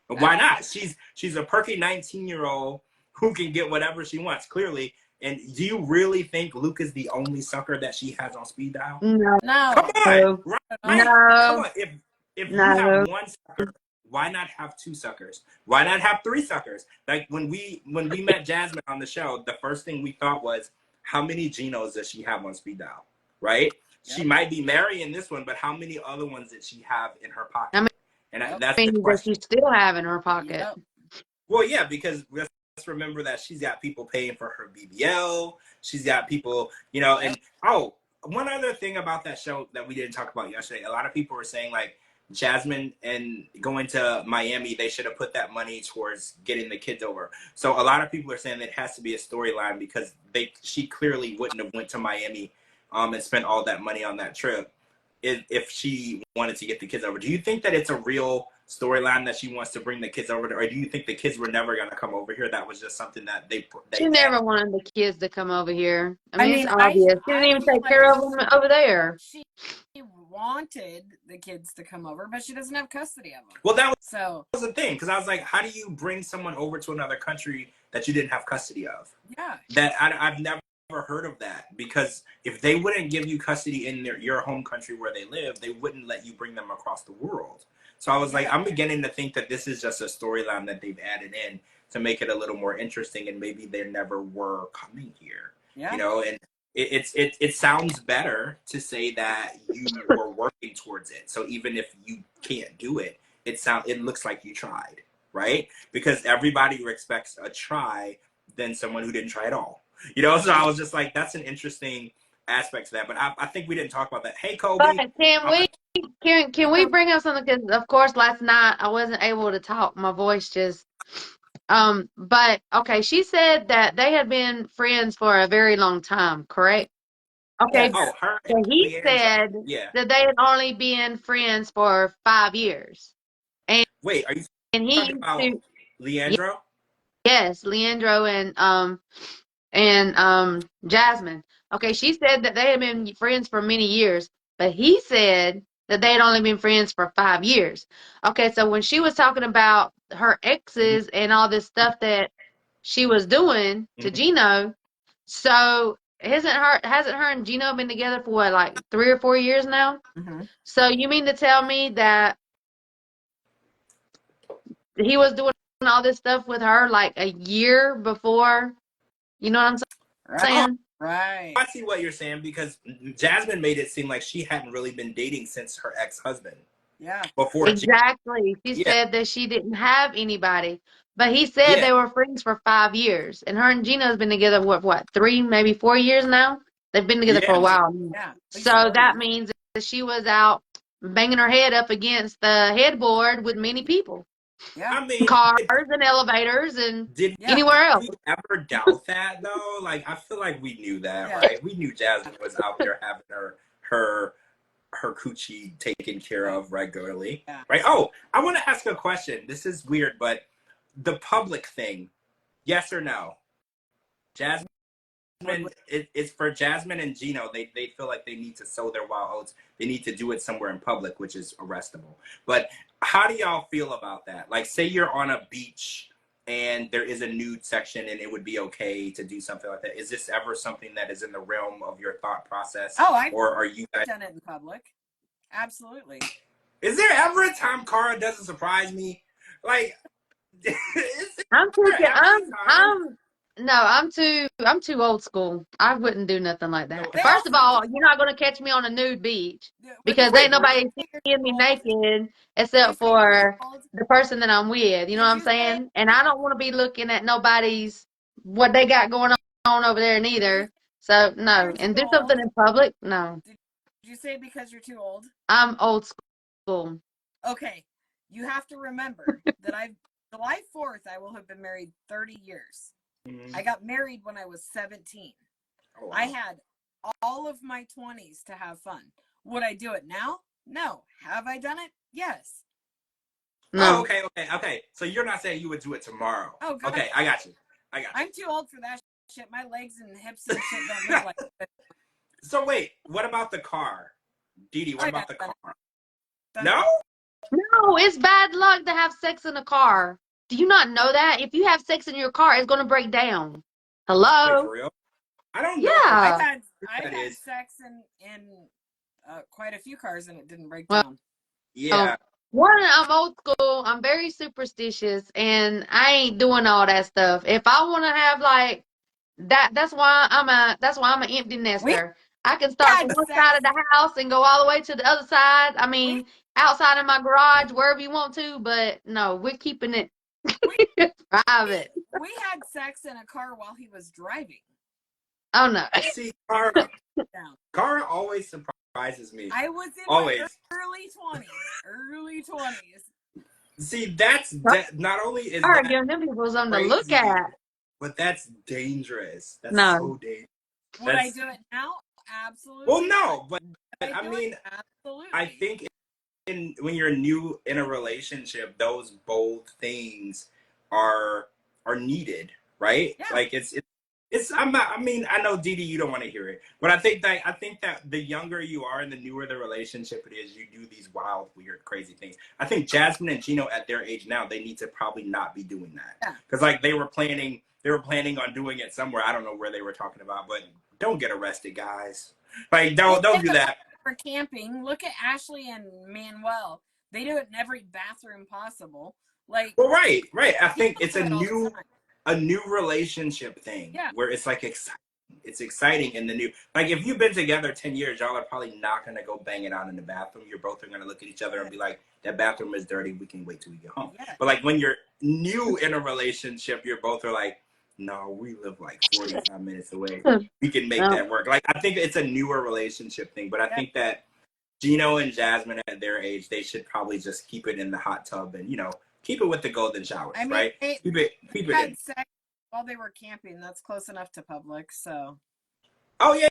But why not? She's a perky 19-year-old who can get whatever she wants, clearly. And do you really think Luke is the only sucker that she has on speed dial?
No.
Come on. Right?
No.
Come on. If you have one sucker, why not have two suckers? Why not have three suckers? Like when we met Jasmine on the show, the first thing we thought was, how many Ginos does she have on speed dial? Right? Yep. She might be marrying this one, but how many other ones did she have in her pocket? That's the question.
Does she still have in her pocket? Yep.
Well, yeah, because let's remember that she's got people paying for her BBL. She's got people, you know, and one other thing about that show that we didn't talk about yesterday, a lot of people were saying like Jasmine and going to Miami, they should have put that money towards getting the kids over. So a lot of people are saying it has to be a storyline because she clearly wouldn't have went to Miami and spent all that money on that trip if she wanted to get the kids over. Do you think that it's a real storyline that she wants to bring the kids over, or do you think the kids were never going to come over here? That was just something that they
she never wanted the kids to come over here. I mean, it's obvious. She didn't even take care of them over there.
She wanted the kids to come over, but she doesn't have custody of them.
Well, that was the thing, because I was like, how do you bring someone over to another country that you didn't have custody of? Yeah. That I've never heard of that, because if they wouldn't give you custody in your home country where they live, they wouldn't let you bring them across the world. So I was like, I'm beginning to think that this is just a storyline that they've added in to make it a little more interesting, and maybe they never were coming here. Yeah. You know, and it sounds better to say that you were working towards it. So even if you can't do it, it looks like you tried, right? Because everybody expects a try than someone who didn't try at all. You know, so I was just like, that's an interesting aspect to that. But I think we didn't talk about that. Hey, Kobe.
But can we can we bring up something? Because of course last night I wasn't able to talk. My voice just but okay, she said that they had been friends for a very long time, correct? Okay,
Yes.
Oh, her and
so he
Leandro.
said
Yeah.
that they had only been friends for 5 years. And
Wait, are you
he
talking
used
about
to
Leandro?
yes, Leandro and Jasmine. Okay, she said that they had been friends for many years, but he said that they had only been friends for 5 years. Okay, so when she was talking about her
Hmm.
exes and all this stuff that she was doing to
Hmm.
Gino, so hasn't her and Gino been together for what, like 3 or 4 years now?
Mm-hmm.
So you mean to tell me that he was doing all this stuff with her like a year before? You know what I'm
Oh,
Right.
saying?
Right.
I see what you're saying because Jasmine made it seem like she hadn't really been dating since her ex-husband
Yeah.
before.
Exactly. She
Yeah,
said that she didn't have anybody, but he said
yeah,
they were friends for 5 years, and her and Gina's been together what 3, maybe 4 years now. They've been together for
yeah.
a while.
Yeah. At least
So
4
that
years.
means that she was out banging her head up against the headboard with many people,
Yeah.
I mean,
cars and elevators and
did
Yeah.
anywhere else.
we ever doubt that though? Like, I feel like we knew that,
Yeah.
right? We knew Jasmine was out there having her her coochie taken care
Right.
of regularly,
Yeah.
right? Oh, I want to ask a question. This is weird, but the public thing, yes or no? Jasmine,
What,
it's for Jasmine and Gino. They feel like they need to sow their wild oats. They need to do it somewhere in public, which is arrestable. But how do y'all feel about that? Like, say you're on a beach and there is a nude section, and it would be okay to do something like that. Is this ever something that is in the realm of your thought process,
oh, I've
or are you guys?
done it in public. Absolutely.
Is there ever a time Cara doesn't surprise me? Like, is
I'm too,
there ever
I'm,
a time?
I'm, no, I'm too old school. I wouldn't do nothing like
No,
that.
They
First of
also
all, you're not gonna catch me on a nude beach
what did
because
you
wait,
ain't
really?
nobody
say you're
seeing
too
me
old?
naked
Did you
except
say you're too
for
old?
the person that I'm with. You know what
Did
I'm
you say
saying? And I don't want to be looking at nobody's what they got going on over there
did you
neither.
say
So no,
you're too
and do
old?
something in public. No,
Did you say because you're too old?
I'm old school.
Okay. You have to remember that I've July 4th I will have been married 30 years.
Mhm.
I got married when I was 17.
Oh, wow.
I had all of my 20s to have fun. Would I do it now? No. Have I done it? Yes.
Oh,
No.
okay. So you're not saying you would do it tomorrow.
Oh, God.
Okay, I got you. I got
I'm too old for that shit. My legs and hips and shit don't move like that.
So wait, what about the car? DeeDee,
Oh,
what
yeah.
about the car?
Done
No?
it.
No, it's bad luck to have sex in a car. Do you not know that? If you have sex in your car, it's going to break down.
Wait, for
Hello?
real? I don't know how
I've
Yeah.
had
true
I've
that
had
is.
sex in quite a few cars and it didn't break
Well,
down.
Yeah.
one, I'm old school. I'm very superstitious, and I ain't doing all that stuff. If I want to have like that, that's why I'm an empty
We
nester. I can start from
had
one
sex.
side of the house and go all the way to the other side. I
We
mean, outside of my garage, wherever you want to, but no, we're keeping it
we
private.
we had sex in a car while he was driving.
Oh no.
See,
It broke down.
Cara always surprises me.
I was in my
Always.
early 20s. Early 20s.
See, that not only is
Start
that
giving them people something to look
crazy,
at.
but that's dangerous. That's
No.
so dangerous.
Would I
That's
do it now?
well,
Absolutely not.
no, but
Would I
I
do
mean,
it?
I
Absolutely.
think when you're new in a relationship, those bold things are needed, right?
Yeah.
Like it's I'm not. I mean, I know DeeDee, you don't want to hear it, but I think that the younger you are and the newer the relationship it is, you do these wild, weird, crazy things. I think Jasmine and Gino at their age now, they need to probably not be doing that
Yeah.
because like they were planning on doing it somewhere. I don't know where they were talking about, but don't get arrested, guys. Like
Well,
don't do that.
for camping, look at Ashley and Manuel. They do it in every bathroom possible. Like
Well, right. I think
people
it's
do it all the time.
a new relationship thing
Yeah.
where it's like exciting. It's exciting in the new. Like if you've been together 10 years, y'all are probably not gonna go bang it out in the bathroom. You're both are gonna look at each other and be like, "That bathroom is dirty. We can wait till we get home."
Yeah.
But like when you're new in a relationship, you're both are like, "No, we live like 45 minutes away. We can make
No.
that work." Like I think it's a newer relationship thing, but I
Yeah.
think that Gino and Jasmine at their age, they should probably just keep it in the hot tub and, keep it with the golden showers,
I mean,
right? Keep it
had
in.
sex while they were camping. That's close enough to public, so.
Oh, yeah.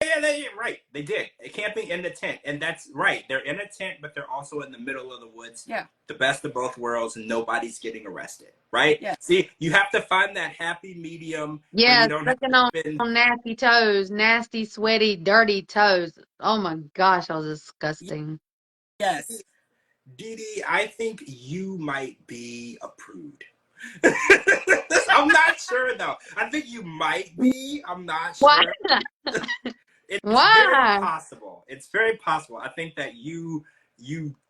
Yeah, right. They did. Camping in the tent. And that's right. They're in a tent, but they're also in the middle of the woods.
Yeah.
The best of both worlds, and nobody's getting arrested, right?
Yeah.
See, you have to find that happy medium where
Yeah,
you don't have
sucking
to spend.
on nasty toes, nasty, sweaty, dirty toes. Oh my gosh, that was disgusting.
Yes.
DeeDee, I think you might be a prude. I'm not sure, though. I think you might be. I'm not sure.
Why?
It's
Why?
very possible. It's very possible. I think that you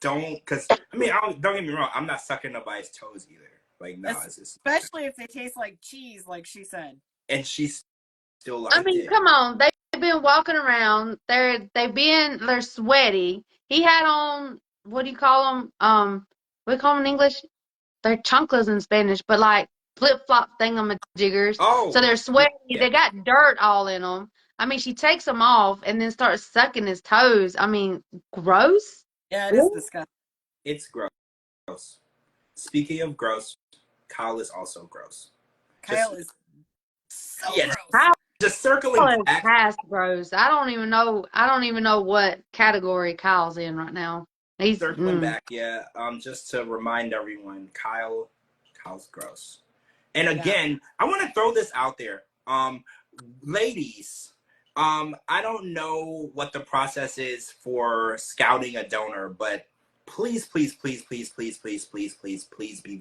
don't, because don't get me wrong. I'm not sucking nobody's toes either. Like, no, it's just,
Especially if they taste like cheese, like she said.
and she's still like,
I mean, come on. They've been walking around. They're sweaty. He had on, what do you call them? What do you call them in English? They're chanclas in Spanish, but like flip-flop thingamajiggers.
Oh,
So they're sweaty.
yeah.
They got dirt all in them. I mean, she takes them off and then starts sucking his toes. I mean, gross.
Yeah, it is disgusting.
It's gross. Speaking of gross, Kyle is also gross.
Kyle is so
Yeah,
gross.
just circling
Kyle
back.
is past gross. I don't even know what category Kyle's in right now. He's
Circling back, yeah. Just to remind everyone, Kyle's gross. And again, I want to throw this out there. Ladies, I don't know what the process is for scouting a donor, but please be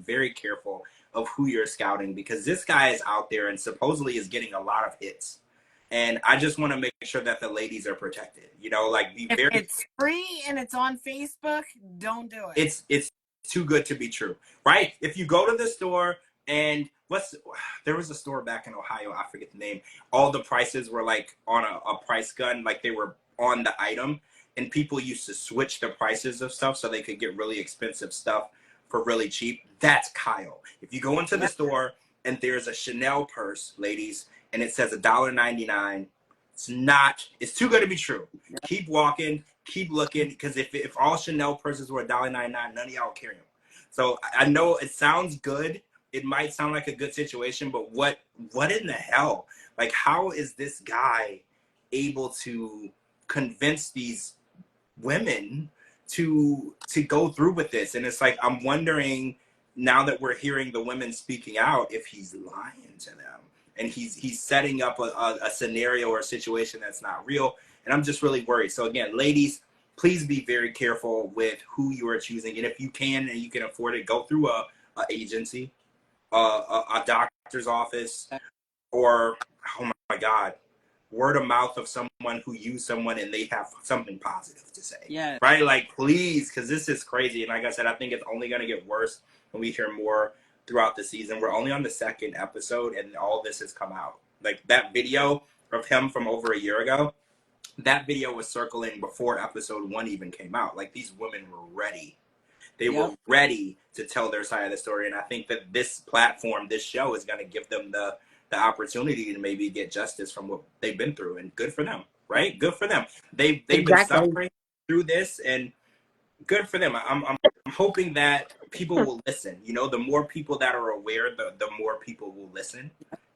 very careful of who you're scouting, because this guy is out there and supposedly is getting a lot of hits. And I just want to make sure that the ladies are protected. Be
If
very.
it's free and it's on Facebook, don't do it.
It's too good to be true, right? If you go to the store and there was a store back in Ohio, I forget the name. All the prices were like on a price gun, like they were on the item, and people used to switch the prices of stuff so they could get really expensive stuff for really cheap. That's Kyle. If you go into the store and there's a Chanel purse, ladies, and it says $1.99, it's too good to be true. Keep walking, keep looking, because if all Chanel purses were $1.99, none of y'all carry them. So I know it sounds good. It might sound like a good situation, but what in the hell? Like, how is this guy able to convince these women to go through with this? And it's like, I'm wondering, now that we're hearing the women speaking out, if he's lying to them and he's setting up a scenario or a situation that's not real. And I'm just really worried. So again, ladies, please be very careful with who you are choosing. And if you can and you can afford it, go through a agency, a doctor's office, or, oh my God, word of mouth of someone who used someone and they have something positive to say.
Yeah.
Right? Like, please, because this is crazy. And like I said, I think it's only going to get worse when we hear more throughout the season. We're only on the second episode and all this has come out. Like, that video of him from over a year ago, that video was circling before episode 1 even came out. Like, these women were ready. They were ready to tell their side of the story. And I think that this platform, this show, is going to give them the opportunity to maybe get justice from what they've been through. And good for them, right? Good for them. They've been suffering through this, and good for them. I'm hoping that people will listen. The more people that are aware, the more people will listen,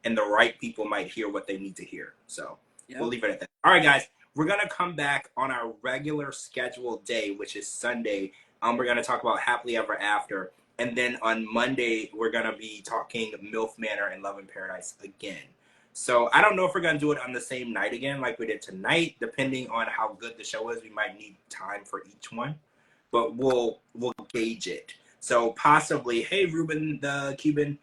and the right people might hear what they need to hear. So we'll leave it at that. All right, guys, we're going to come back on our regular scheduled day, which is Sunday. We're going to talk about Happily Ever After. And then on Monday, we're going to be talking MILF Manor and Love in Paradise again. So I don't know if we're going to do it on the same night again like we did tonight. Depending on how good the show is, we might need time for each one. But we'll gauge it. So possibly, hey, Ruben the Cuban,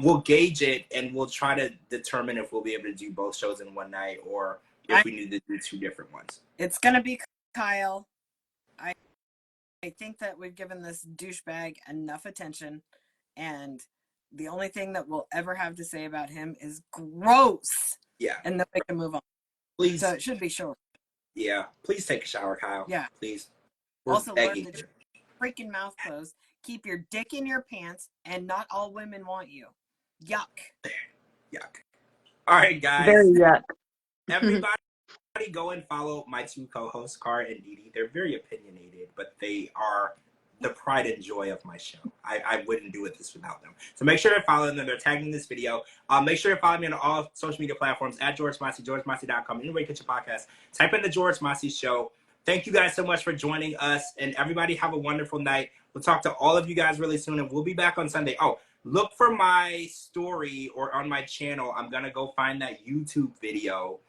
we'll gauge it and we'll try to determine if we'll be able to do both shows in one night or if we need to do 2 different ones.
It's going to be Kyle. I think that we've given this douchebag enough attention, and the only thing that we'll ever have to say about him is gross.
Yeah.
And then we can move on.
Please.
So it should be short.
Yeah. Please take a shower, Kyle.
Yeah.
Please.
Also, learn to freaking mouth closed. Keep your dick in your pants, and not all women want you. Yuck.
Yuck. All right, guys.
Very yuck.
Everybody go and follow my two co-hosts, Cara and DeeDee. They're very opinionated, but they are the pride and joy of my show. I wouldn't do this without them. So make sure to follow them. They're tagging this video. Make sure to follow me on all social media platforms at George Mossey, georgemossey.com. Anywhere you get your podcast, type in the George Mossey Show. Thank you guys so much for joining us, and everybody have a wonderful night. We'll talk to all of you guys really soon, and we'll be back on Sunday. Oh, look for my story or on my channel. I'm gonna go find that YouTube video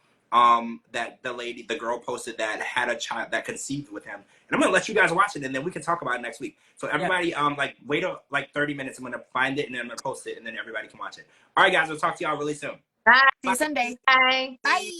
that the girl posted that had a child that conceived with him, and I'm gonna let you guys watch it, and then we can talk about it next week. So everybody, like wait like 30 minutes. I'm gonna find it, and then I'm gonna post it, and then everybody can watch it. All right, guys, we'll talk to y'all really soon.
Bye.
See you Sunday.
Bye.
Bye.